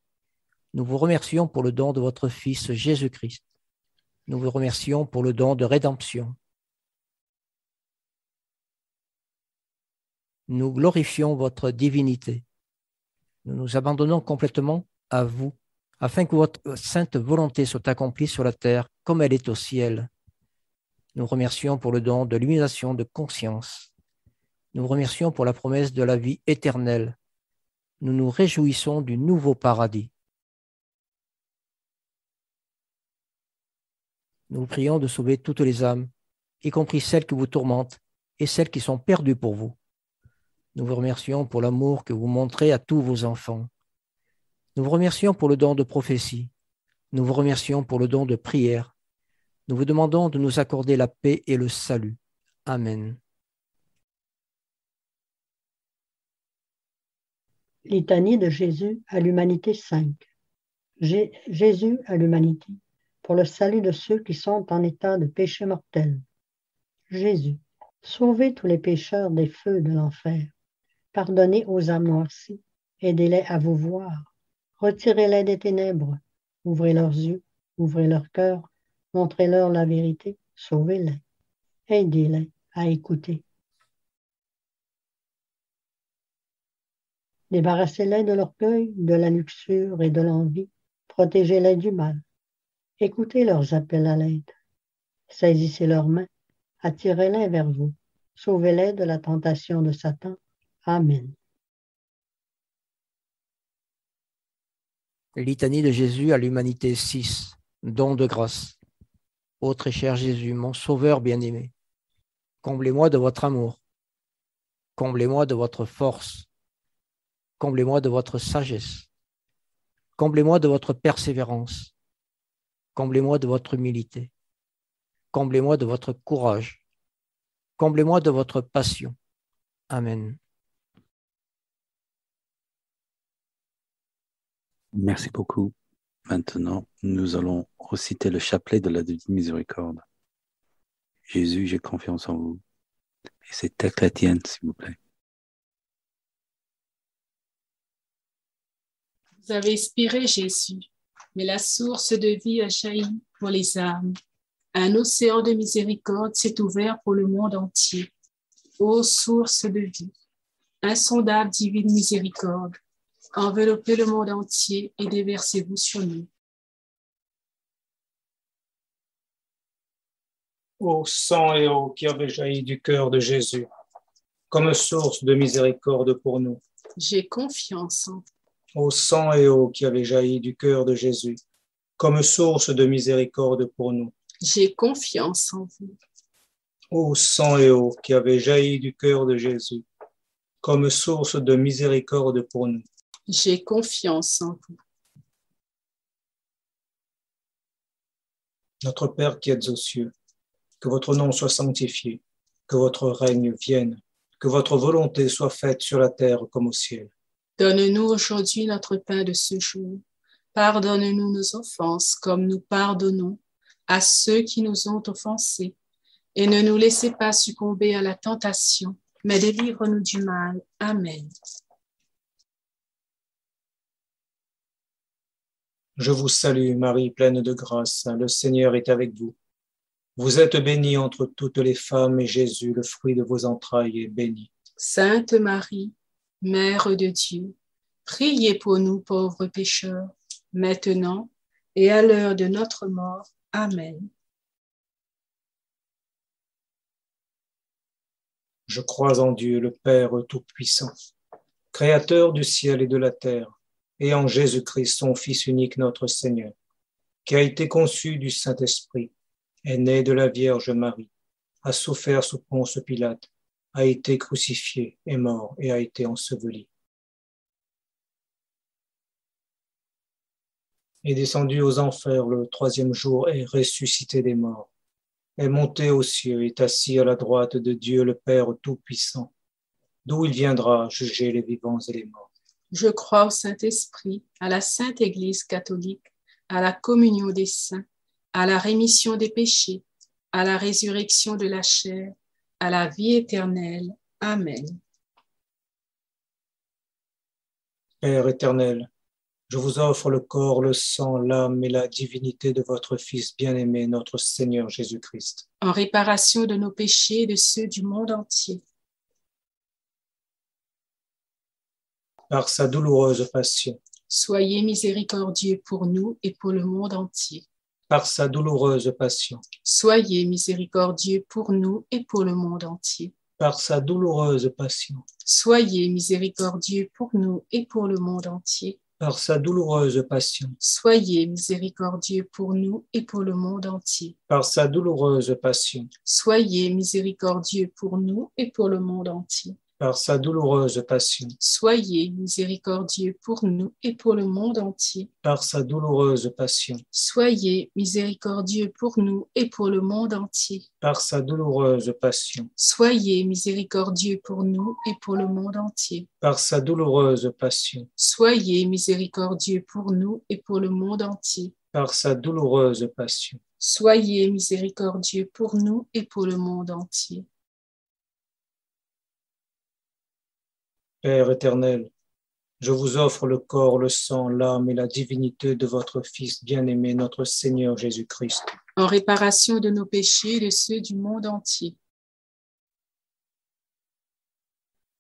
Nous vous remercions pour le don de votre Fils Jésus-Christ. Nous vous remercions pour le don de rédemption. Nous glorifions votre divinité. Nous nous abandonnons complètement à vous, afin que votre sainte volonté soit accomplie sur la terre comme elle est au ciel. Nous remercions pour le don de l'illumination de conscience. Nous remercions pour la promesse de la vie éternelle. Nous nous réjouissons du nouveau paradis. Nous vous prions de sauver toutes les âmes, y compris celles qui vous tourmentent et celles qui sont perdues pour vous. Nous vous remercions pour l'amour que vous montrez à tous vos enfants. Nous vous remercions pour le don de prophétie. Nous vous remercions pour le don de prière. Nous vous demandons de nous accorder la paix et le salut. Amen. Litanie de Jésus à l'humanité 5. Jésus à l'humanité, pour le salut de ceux qui sont en état de péché mortel. Jésus, sauvez tous les pécheurs des feux de l'enfer. Pardonnez aux âmes noircies, aidez-les à vous voir. Retirez-les des ténèbres, ouvrez leurs yeux, ouvrez leur cœur, montrez-leur la vérité, sauvez-les. Aidez-les à écouter. Débarrassez-les de l'orgueil, de la luxure et de l'envie. Protégez-les du mal. Écoutez leurs appels à l'aide. Saisissez leurs mains. Attirez-les vers vous. Sauvez-les de la tentation de Satan. Amen. Litanie de Jésus à l'humanité 6. Don de grâce. Ô très cher Jésus, mon Sauveur bien-aimé, comblez-moi de votre amour. Comblez-moi de votre force. Comblez-moi de votre sagesse. Comblez-moi de votre persévérance. Comblez-moi de votre humilité. Comblez-moi de votre courage. comblez-moi de votre passion. Amen. Merci beaucoup. Maintenant, nous allons reciter le chapelet de la Divine Miséricorde. Jésus, j'ai confiance en vous. Et c'est texte la tienne, s'il vous plaît. Vous avez expiré, Jésus, mais la source de vie a jailli pour les âmes. Un océan de miséricorde s'est ouvert pour le monde entier. Ô source de vie, insondable divine miséricorde, enveloppez le monde entier et déversez-vous sur nous. Ô sang et eau qui avez jailli du cœur de Jésus, comme source de miséricorde pour nous. J'ai confiance en vous. Ô sang et eau qui avez jailli du cœur de Jésus, comme source de miséricorde pour nous. J'ai confiance en vous. Ô sang et eau qui avez jailli du cœur de Jésus, comme source de miséricorde pour nous. J'ai confiance en vous. Notre Père qui êtes aux cieux, que votre nom soit sanctifié, que votre règne vienne, que votre volonté soit faite sur la terre comme au ciel. Donne-nous aujourd'hui notre pain de ce jour. Pardonne-nous nos offenses comme nous pardonnons à ceux qui nous ont offensés. Et ne nous laissez pas succomber à la tentation, mais délivre-nous du mal. Amen. Je vous salue, Marie, pleine de grâce. Le Seigneur est avec vous. Vous êtes bénie entre toutes les femmes, et Jésus, le fruit de vos entrailles, est béni. Sainte Marie, Mère de Dieu, priez pour nous pauvres pécheurs, maintenant et à l'heure de notre mort. Amen. Je crois en Dieu, le Père Tout-Puissant, Créateur du ciel et de la terre, et en Jésus-Christ, son Fils unique, notre Seigneur, qui a été conçu du Saint-Esprit, est né de la Vierge Marie, a souffert sous Ponce Pilate, a été crucifié, est mort et a été enseveli. Est descendu aux enfers le troisième jour et ressuscité des morts, est monté aux cieux, est assis à la droite de Dieu le Père Tout-Puissant, d'où il viendra juger les vivants et les morts. Je crois au Saint-Esprit, à la Sainte Église catholique, à la communion des saints, à la rémission des péchés, à la résurrection de la chair, à la vie éternelle. Amen. Père éternel, je vous offre le corps, le sang, l'âme et la divinité de votre Fils bien-aimé, notre Seigneur Jésus-Christ, en réparation de nos péchés et de ceux du monde entier. Par sa douloureuse passion, soyez miséricordieux pour nous et pour le monde entier. Par sa douloureuse passion, soyez miséricordieux pour nous et pour le monde entier. Par sa douloureuse passion, soyez miséricordieux pour nous et pour le monde entier. Par sa douloureuse passion, soyez miséricordieux pour nous et pour le monde entier. Par sa douloureuse passion, soyez miséricordieux pour nous et pour le monde entier. Par sa douloureuse passion, soyez miséricordieux pour nous et pour le monde entier. Par sa douloureuse passion, soyez miséricordieux pour nous et pour le monde entier. Par sa douloureuse passion, soyez miséricordieux pour nous et pour le monde entier. Par sa douloureuse passion, soyez miséricordieux pour nous et pour le monde entier. Par sa douloureuse passion, soyez miséricordieux pour nous et pour le monde entier. Père éternel, je vous offre le corps, le sang, l'âme et la divinité de votre Fils bien-aimé, notre Seigneur Jésus-Christ, en réparation de nos péchés et de ceux du monde entier.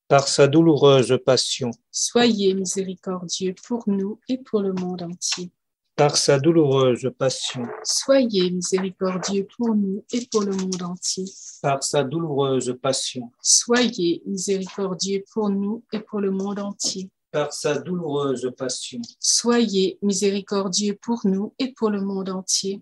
Par sa douloureuse passion, soyez miséricordieux pour nous et pour le monde entier. Par sa douloureuse passion, soyez miséricordieux pour nous et pour le monde entier. Par sa douloureuse passion, soyez miséricordieux pour nous et pour le monde entier. Par sa douloureuse passion, soyez miséricordieux pour nous et pour le monde entier.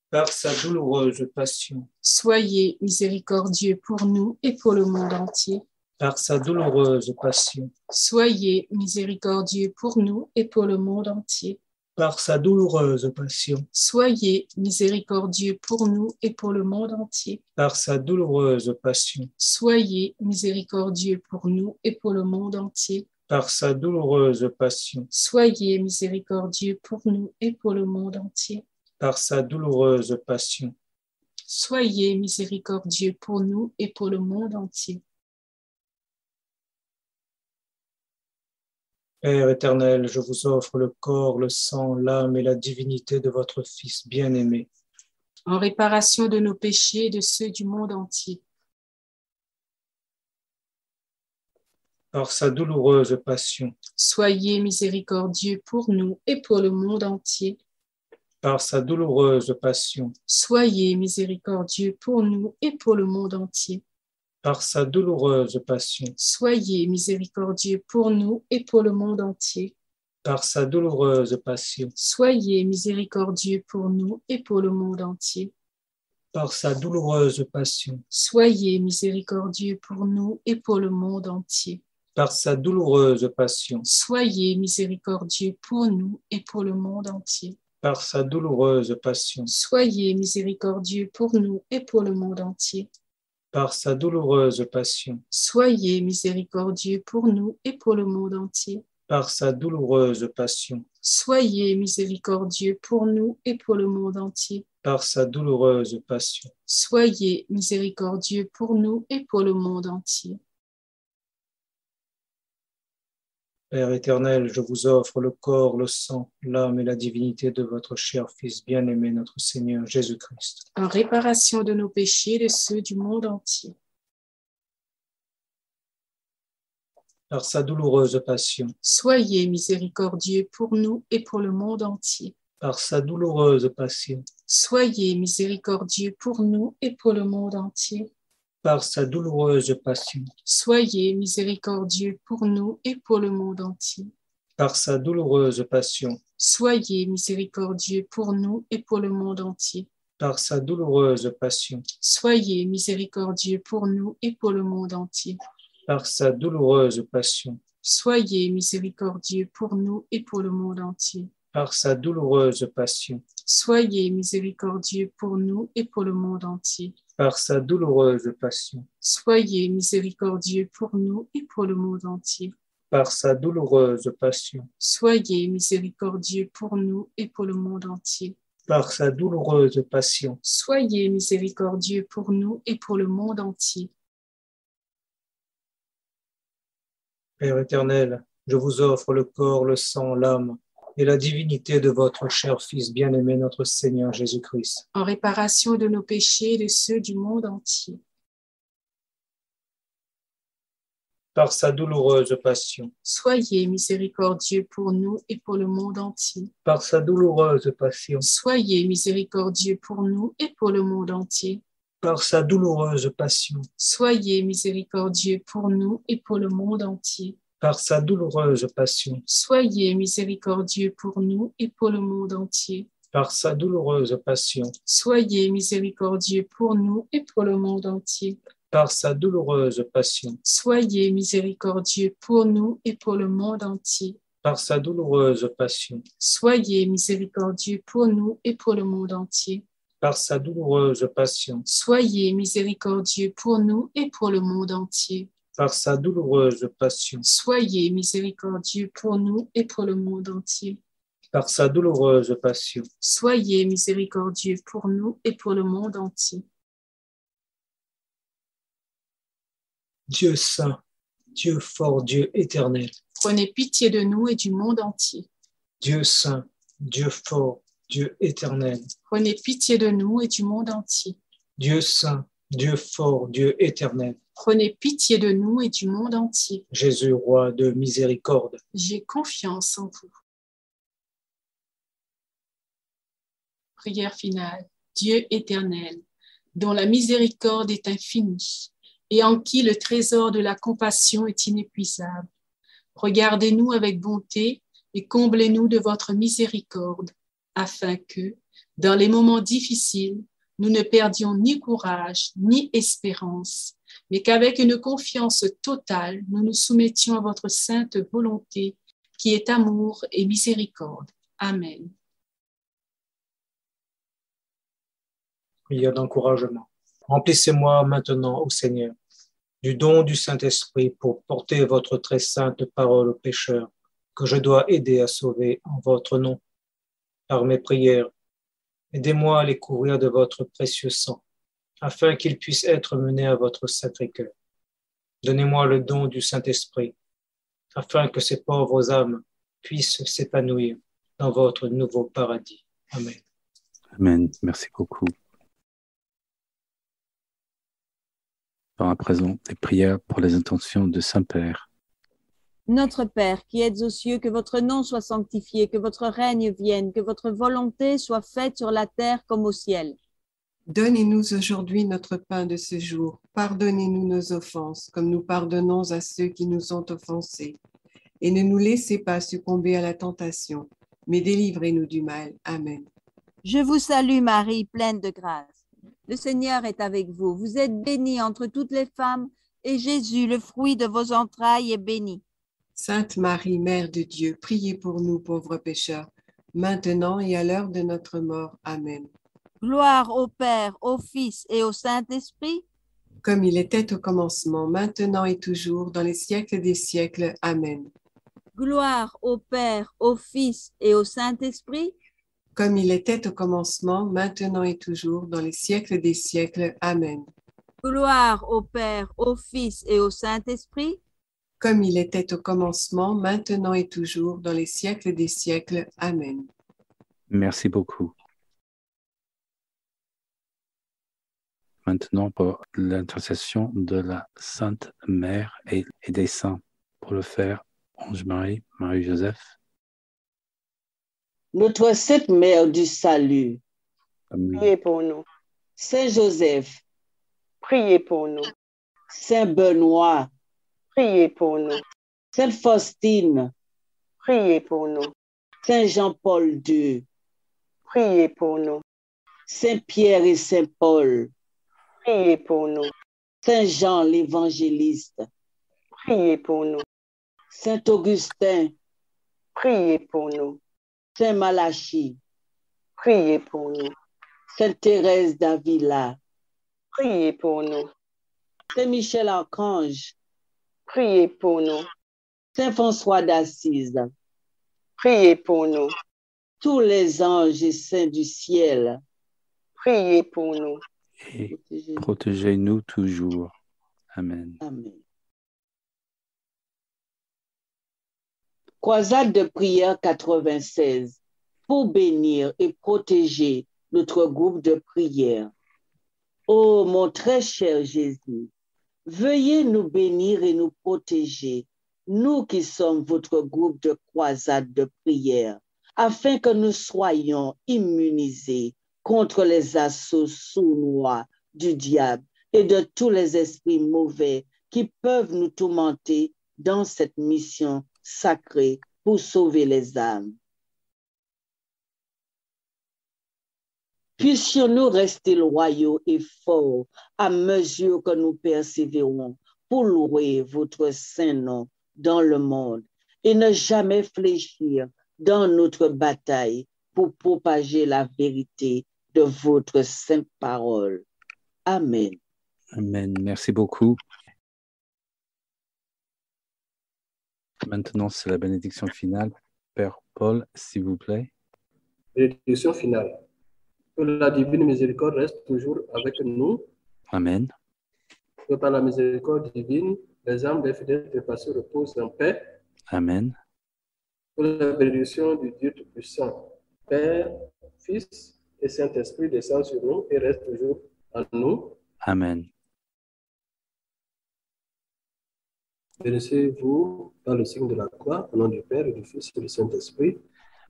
Par sa douloureuse passion, soyez miséricordieux pour nous et pour le monde entier. Par sa douloureuse passion, soyez miséricordieux pour nous et pour le monde entier. par sa douloureuse passion, soyez miséricordieux pour nous et pour le monde entier. par sa douloureuse passion, Soyez miséricordieux pour nous et pour le monde entier. par sa douloureuse passion, Soyez miséricordieux pour nous et pour le monde entier. par sa douloureuse passion, Soyez miséricordieux pour nous et pour le monde entier. Père éternel, je vous offre le corps, le sang, l'âme et la divinité de votre Fils bien-aimé, En réparation de nos péchés et de ceux du monde entier. par sa douloureuse passion, Soyez miséricordieux pour nous et pour le monde entier. par sa douloureuse passion, Soyez miséricordieux pour nous et pour le monde entier. par sa douloureuse passion, Soyez miséricordieux pour nous et pour le monde entier. par sa douloureuse passion, Soyez miséricordieux pour nous et pour le monde entier. par sa douloureuse passion, Soyez miséricordieux pour nous et pour le monde entier. par sa douloureuse passion, Soyez miséricordieux pour nous et pour le monde entier. par sa douloureuse passion, Soyez miséricordieux pour nous et pour le monde entier. par sa douloureuse passion, Soyez miséricordieux pour nous et pour le monde entier. par sa douloureuse passion, Soyez miséricordieux pour nous et pour le monde entier. par sa douloureuse passion, Soyez miséricordieux pour nous et pour le monde entier. Père éternel, je vous offre le corps, le sang, l'âme et la divinité de votre cher Fils bien-aimé, notre Seigneur Jésus-Christ, En réparation de nos péchés et de ceux du monde entier. par sa douloureuse passion, Soyez miséricordieux pour nous et pour le monde entier. par sa douloureuse passion, Soyez miséricordieux pour nous et pour le monde entier. par sa douloureuse passion, Soyez miséricordieux pour nous et pour le monde entier. par sa douloureuse passion, Soyez miséricordieux pour nous et pour le monde entier. par sa douloureuse passion, Soyez miséricordieux pour nous et pour le monde entier. par sa douloureuse passion, Soyez miséricordieux pour nous et pour le monde entier. par sa douloureuse passion, Soyez miséricordieux pour nous et pour le monde entier. par sa douloureuse passion, Soyez miséricordieux pour nous et pour le monde entier. par sa douloureuse passion, Soyez miséricordieux pour nous et pour le monde entier. par sa douloureuse passion, Soyez miséricordieux pour nous et pour le monde entier. Père éternel, je vous offre le corps, le sang, l'âme et la divinité de votre cher Fils bien-aimé, notre Seigneur Jésus-Christ, En réparation de nos péchés et de ceux du monde entier. par sa douloureuse passion, Soyez miséricordieux pour nous et pour le monde entier. par sa douloureuse passion, Soyez miséricordieux pour nous et pour le monde entier. par sa douloureuse passion, Soyez miséricordieux pour nous et pour le monde entier. par sa douloureuse passion, Soyez miséricordieux pour nous et pour le monde entier. par sa douloureuse passion, Soyez miséricordieux pour nous et pour le monde entier. par sa douloureuse passion, Soyez miséricordieux pour nous et pour le monde entier. par sa douloureuse passion, Soyez miséricordieux pour nous et pour le monde entier. par sa douloureuse passion, Soyez miséricordieux pour nous et pour le monde entier. par sa douloureuse passion, Soyez miséricordieux pour nous et pour le monde entier. par sa douloureuse passion, Soyez miséricordieux pour nous et pour le monde entier. Dieu saint, Dieu fort, Dieu éternel, Prenez pitié de nous et du monde entier. Dieu saint, Dieu fort, Dieu éternel, Prenez pitié de nous et du monde entier. Dieu saint, Dieu fort, Dieu éternel, Prenez pitié de nous et du monde entier. Jésus, roi de miséricorde. J'ai confiance en vous. Prière finale. Dieu éternel, dont la miséricorde est infinie et en qui le trésor de la compassion est inépuisable, regardez-nous avec bonté et comblez-nous de votre miséricorde, afin que, dans les moments difficiles, nous ne perdions ni courage ni espérance, mais qu'avec une confiance totale, nous nous soumettions à votre sainte volonté, qui est amour et miséricorde. Amen. Prière d'encouragement. Remplissez-moi maintenant, ô Seigneur, du don du Saint-Esprit pour porter votre très sainte parole aux pécheurs, que je dois aider à sauver en votre nom. Par mes prières, aidez-moi à les couvrir de votre précieux sang, afin qu'ils puissent être menés à votre Sacré-Cœur. Donnez-moi le don du Saint-Esprit, afin que ces pauvres âmes puissent s'épanouir dans votre nouveau paradis. Amen. Amen. Merci beaucoup. À présent, des prières pour les intentions de Saint-Père. Notre Père, qui êtes aux cieux, que votre nom soit sanctifié, que votre règne vienne, que votre volonté soit faite sur la terre comme au ciel. Donnez-nous aujourd'hui notre pain de ce jour. Pardonnez-nous nos offenses, comme nous pardonnons à ceux qui nous ont offensés. Et ne nous laissez pas succomber à la tentation, mais délivrez-nous du mal. Amen. Je vous salue Marie, pleine de grâce. Le Seigneur est avec vous. Vous êtes bénie entre toutes les femmes, et Jésus, le fruit de vos entrailles, est béni. Sainte Marie, Mère de Dieu, priez pour nous pauvres pécheurs, maintenant et à l'heure de notre mort. Amen. Gloire au Père, au Fils et au Saint-Esprit. Comme il était au commencement, maintenant et toujours, dans les siècles des siècles. Amen. Gloire au Père, au Fils et au Saint-Esprit. Comme il était au commencement, maintenant et toujours, dans les siècles des siècles. Amen. Gloire au Père, au Fils et au Saint-Esprit. Comme il était au commencement, maintenant et toujours, dans les siècles des siècles. Amen. Merci beaucoup. Maintenant, pour l'intercession de la Sainte Mère et des saints, pour le faire, Ange-Marie, Marie-Joseph. Notre Sainte Mère du Salut, Amen. priez pour nous. Saint Joseph, priez pour nous. Saint Benoît, priez pour nous. Sainte Faustine, priez pour nous. Saint Jean-Paul II, priez pour nous. Saint Pierre et Saint Paul, priez pour nous. Saint Jean l'Évangéliste, priez pour nous. Saint Augustin, priez pour nous. Saint Malachie, priez pour nous. Sainte Thérèse d'Avila, priez pour nous. Saint Michel Archange, priez pour nous. Saint François d'Assise, priez pour nous. Tous les anges et saints du ciel, priez pour nous. Et protégez-nous toujours. Amen. Amen. Croisade de prière 96 pour bénir et protéger notre groupe de prière. Ô mon très cher Jésus, veuillez nous bénir et nous protéger, nous qui sommes votre groupe de croisade de prière, afin que nous soyons immunisés contre les assauts sournois du diable et de tous les esprits mauvais qui peuvent nous tourmenter dans cette mission sacrée pour sauver les âmes. Puissions-nous rester loyaux et forts à mesure que nous persévérons pour louer votre saint nom dans le monde et ne jamais fléchir dans notre bataille pour propager la vérité de votre sainte parole. Amen. Amen. Merci beaucoup. Maintenant, c'est la bénédiction finale. Père Paul, s'il vous plaît. Bénédiction finale. Que la divine miséricorde reste toujours avec nous. Amen. Que par la miséricorde divine, les âmes des fidèles dépassés reposent en paix. Amen. Que la bénédiction du Dieu Tout-Puissant, Père, Fils et Saint-Esprit descendent sur nous et reste toujours en nous. Amen. Bénissez-vous dans le signe de la croix, au nom du Père et du Fils et du Saint-Esprit.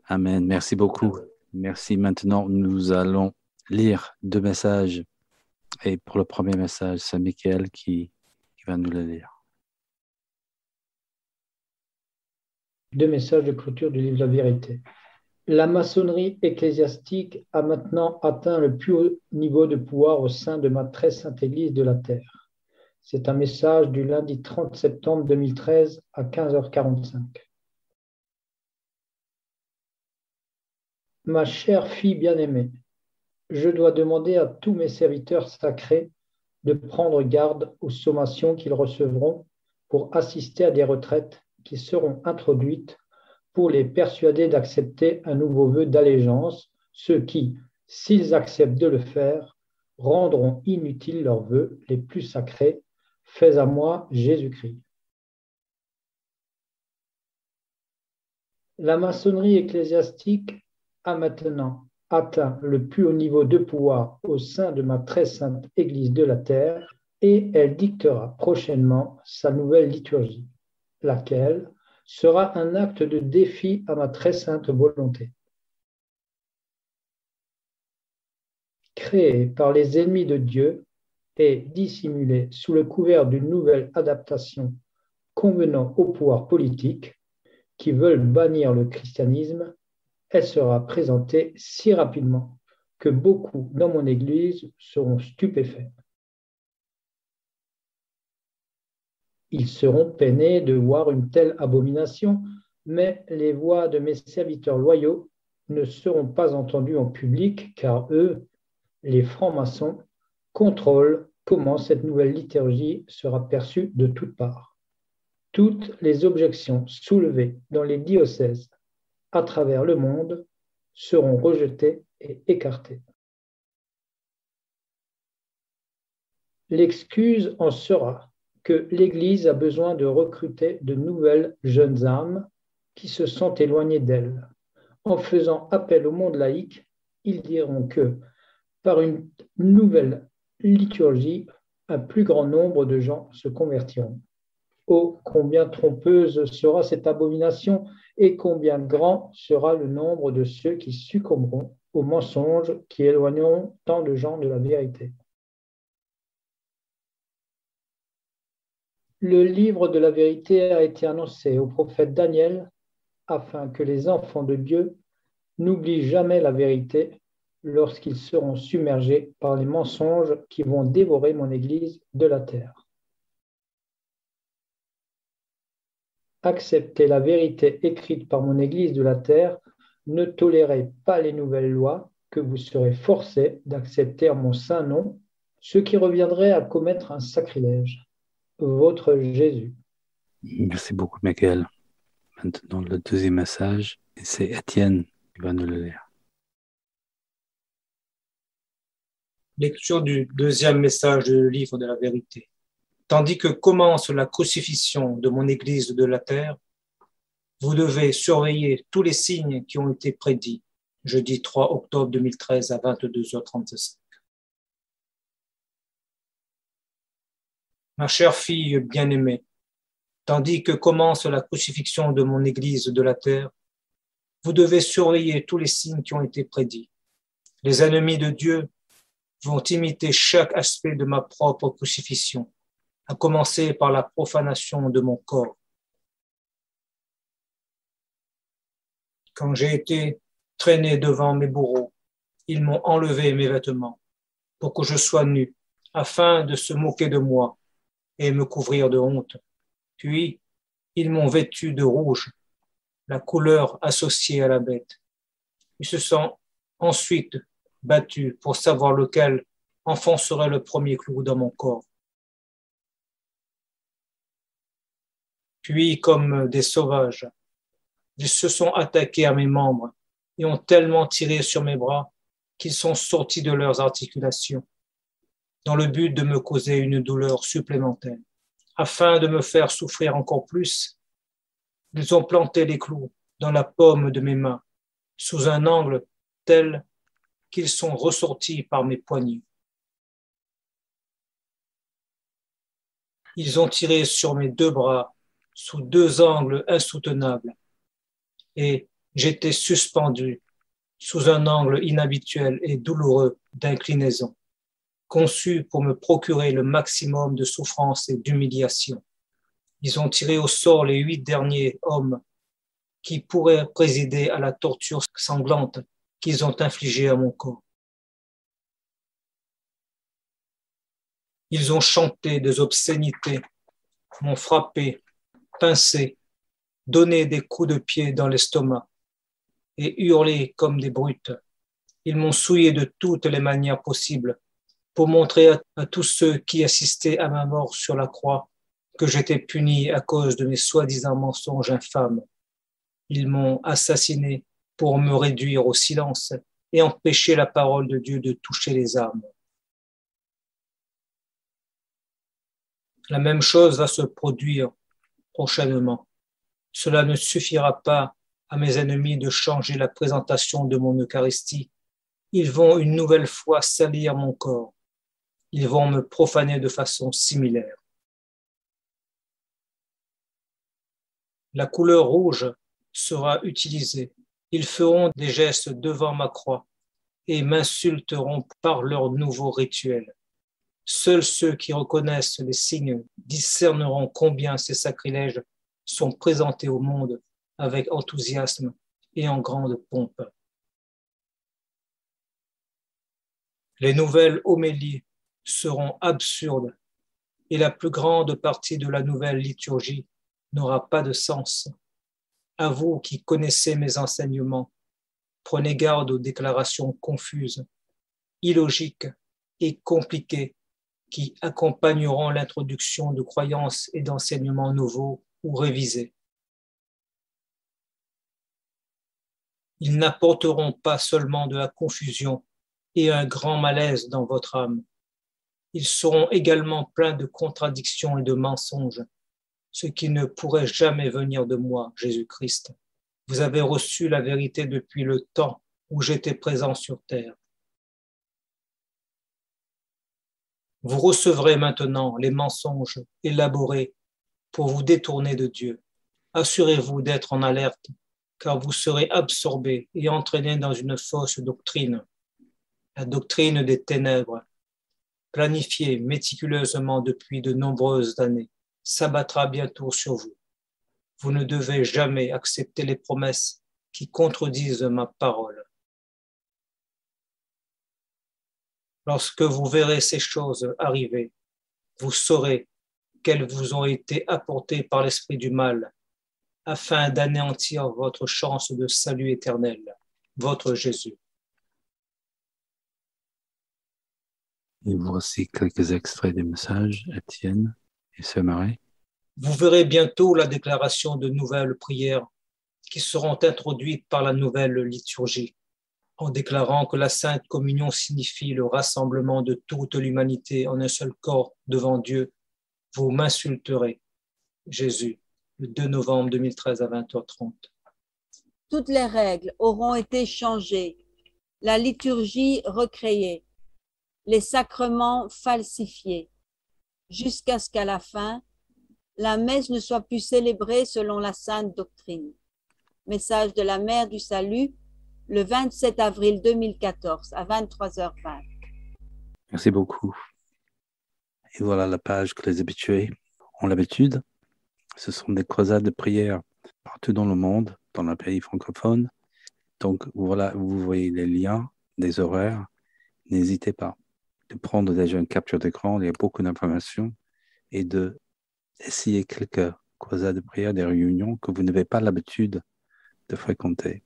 Amen. Merci beaucoup. Merci. Maintenant, nous allons lire 2 messages. Et pour le premier message, c'est Michael qui va nous le lire. 2 messages de clôture du livre de la vérité. La maçonnerie ecclésiastique a maintenant atteint le plus haut niveau de pouvoir au sein de ma très sainte Église de la Terre. C'est un message du lundi 30 septembre 2013 à 15h45. Ma chère fille bien-aimée, je dois demander à tous mes serviteurs sacrés de prendre garde aux sommations qu'ils recevront pour assister à des retraites qui seront introduites pour les persuader d'accepter un nouveau vœu d'allégeance, ceux qui, s'ils acceptent de le faire, rendront inutiles leurs vœux les plus sacrés. Fais à moi, Jésus-Christ. La maçonnerie ecclésiastique a maintenant atteint le plus haut niveau de pouvoir au sein de ma très sainte Église de la Terre et elle dictera prochainement sa nouvelle liturgie, laquelle sera un acte de défi à ma très sainte volonté. Créée par les ennemis de Dieu et dissimulée sous le couvert d'une nouvelle adaptation convenant au pouvoir politique qui veulent bannir le christianisme, elle sera présentée si rapidement que beaucoup dans mon Église seront stupéfaits. Ils seront peinés de voir une telle abomination, mais les voix de mes serviteurs loyaux ne seront pas entendues en public, car eux, les francs-maçons, contrôlent comment cette nouvelle liturgie sera perçue de toutes parts. Toutes les objections soulevées dans les diocèses à travers le monde seront rejetées et écartées. L'excuse en sera que l'Église a besoin de recruter de nouvelles jeunes âmes qui se sont éloignées d'elle. En faisant appel au monde laïque, ils diront que, par une nouvelle liturgie, un plus grand nombre de gens se convertiront. Oh, combien trompeuse sera cette abomination et combien grand sera le nombre de ceux qui succomberont aux mensonges qui éloigneront tant de gens de la vérité. Le livre de la vérité a été annoncé au prophète Daniel afin que les enfants de Dieu n'oublient jamais la vérité lorsqu'ils seront submergés par les mensonges qui vont dévorer mon Église de la terre. Acceptez la vérité écrite par mon Église de la terre, ne tolérez pas les nouvelles lois que vous serez forcés d'accepter en mon saint nom, ce qui reviendrait à commettre un sacrilège. Votre Jésus. Merci beaucoup, Michael. Maintenant, le deuxième message, c'est Étienne qui va nous le lire. Lecture du deuxième message du livre de la vérité. Tandis que commence la crucifixion de mon Église de la terre, vous devez surveiller tous les signes qui ont été prédits, jeudi 3 octobre 2013 à 22h35. Ma chère fille bien-aimée, tandis que commence la crucifixion de mon Église de la terre, vous devez surveiller tous les signes qui ont été prédits. Les ennemis de Dieu vont imiter chaque aspect de ma propre crucifixion, à commencer par la profanation de mon corps. Quand j'ai été traîné devant mes bourreaux, ils m'ont enlevé mes vêtements pour que je sois nu, afin de se moquer de moi et me couvrir de honte. Puis, ils m'ont vêtu de rouge, la couleur associée à la bête. Ils se sont ensuite battus pour savoir lequel enfoncerait le premier clou dans mon corps. Puis, comme des sauvages, ils se sont attaqués à mes membres et ont tellement tiré sur mes bras qu'ils sont sortis de leurs articulations, dans le but de me causer une douleur supplémentaire. Afin de me faire souffrir encore plus, ils ont planté les clous dans la paume de mes mains, sous un angle tel qu'ils sont ressortis par mes poignets. Ils ont tiré sur mes deux bras sous deux angles insoutenables et j'étais suspendu sous un angle inhabituel et douloureux d'inclinaison, conçu pour me procurer le maximum de souffrance et d'humiliation. Ils ont tiré au sort les 8 derniers hommes qui pourraient présider à la torture sanglante qu'ils ont infligée à mon corps. Ils ont chanté des obscénités, m'ont frappé, pincé, donné des coups de pied dans l'estomac, et hurlé comme des brutes. Ils m'ont souillé de toutes les manières possibles pour montrer à tous ceux qui assistaient à ma mort sur la croix que j'étais puni à cause de mes soi-disant mensonges infâmes. Ils m'ont assassiné pour me réduire au silence et empêcher la parole de Dieu de toucher les âmes. La même chose va se produire prochainement. Cela ne suffira pas à mes ennemis de changer la présentation de mon Eucharistie. Ils vont une nouvelle fois salir mon corps. Ils vont me profaner de façon similaire. La couleur rouge sera utilisée. Ils feront des gestes devant ma croix et m'insulteront par leur nouveau rituel. Seuls ceux qui reconnaissent les signes discerneront combien ces sacrilèges sont présentés au monde avec enthousiasme et en grande pompe. Les nouvelles homélies seront absurdes et la plus grande partie de la nouvelle liturgie n'aura pas de sens. À vous qui connaissez mes enseignements, prenez garde aux déclarations confuses, illogiques et compliquées qui accompagneront l'introduction de croyances et d'enseignements nouveaux ou révisés. Ils n'apporteront pas seulement de la confusion et un grand malaise dans votre âme. Ils seront également pleins de contradictions et de mensonges, ce qui ne pourrait jamais venir de moi, Jésus-Christ. Vous avez reçu la vérité depuis le temps où j'étais présent sur terre. Vous recevrez maintenant les mensonges élaborés pour vous détourner de Dieu. Assurez-vous d'être en alerte, car vous serez absorbés et entraînés dans une fausse doctrine, la doctrine des ténèbres, planifiée méticuleusement depuis de nombreuses années, s'abattra bientôt sur vous. Vous ne devez jamais accepter les promesses qui contredisent ma parole. Lorsque vous verrez ces choses arriver, vous saurez qu'elles vous ont été apportées par l'esprit du mal, afin d'anéantir votre chance de salut éternel, votre Jésus. Et voici quelques extraits des messages, Étienne et Sœur Marie. Vous verrez bientôt la déclaration de nouvelles prières qui seront introduites par la nouvelle liturgie, en déclarant que la Sainte Communion signifie le rassemblement de toute l'humanité en un seul corps devant Dieu. Vous m'insulterez. Jésus, le 2 novembre 2013 à 20h30. Toutes les règles auront été changées, la liturgie recréée, les sacrements falsifiés, jusqu'à ce qu'à la fin, la messe ne soit plus célébrée selon la sainte doctrine. Message de la Mère du Salut, le 27 avril 2014 à 23h20. Merci beaucoup. Et voilà la page que les habitués ont l'habitude. Ce sont des croisades de prière partout dans le monde, dans les pays francophones. Donc voilà, vous voyez les liens, des horaires. N'hésitez pas de prendre déjà une capture d'écran, il y a beaucoup d'informations, et d'essayer quelques croisades de prière, des réunions que vous n'avez pas l'habitude de fréquenter.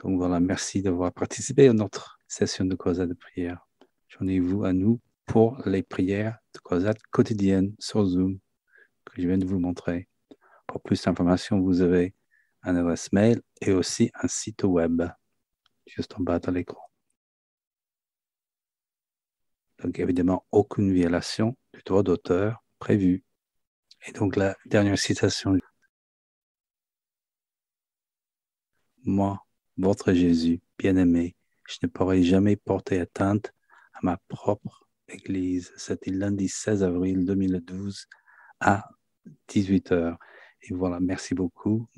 Donc voilà, merci d'avoir participé à notre session de croisade de prière. Joignez-vous à nous pour les prières de croisade quotidiennes sur Zoom que je viens de vous montrer. Pour plus d'informations, vous avez un adresse mail et aussi un site web, juste en bas de l'écran. Donc évidemment, aucune violation du droit d'auteur prévu. Et donc la dernière citation. Moi, votre Jésus, bien-aimé, je ne pourrai jamais porter atteinte à ma propre Église. C'était lundi 16 avril 2012 à 18h. Et voilà, merci beaucoup.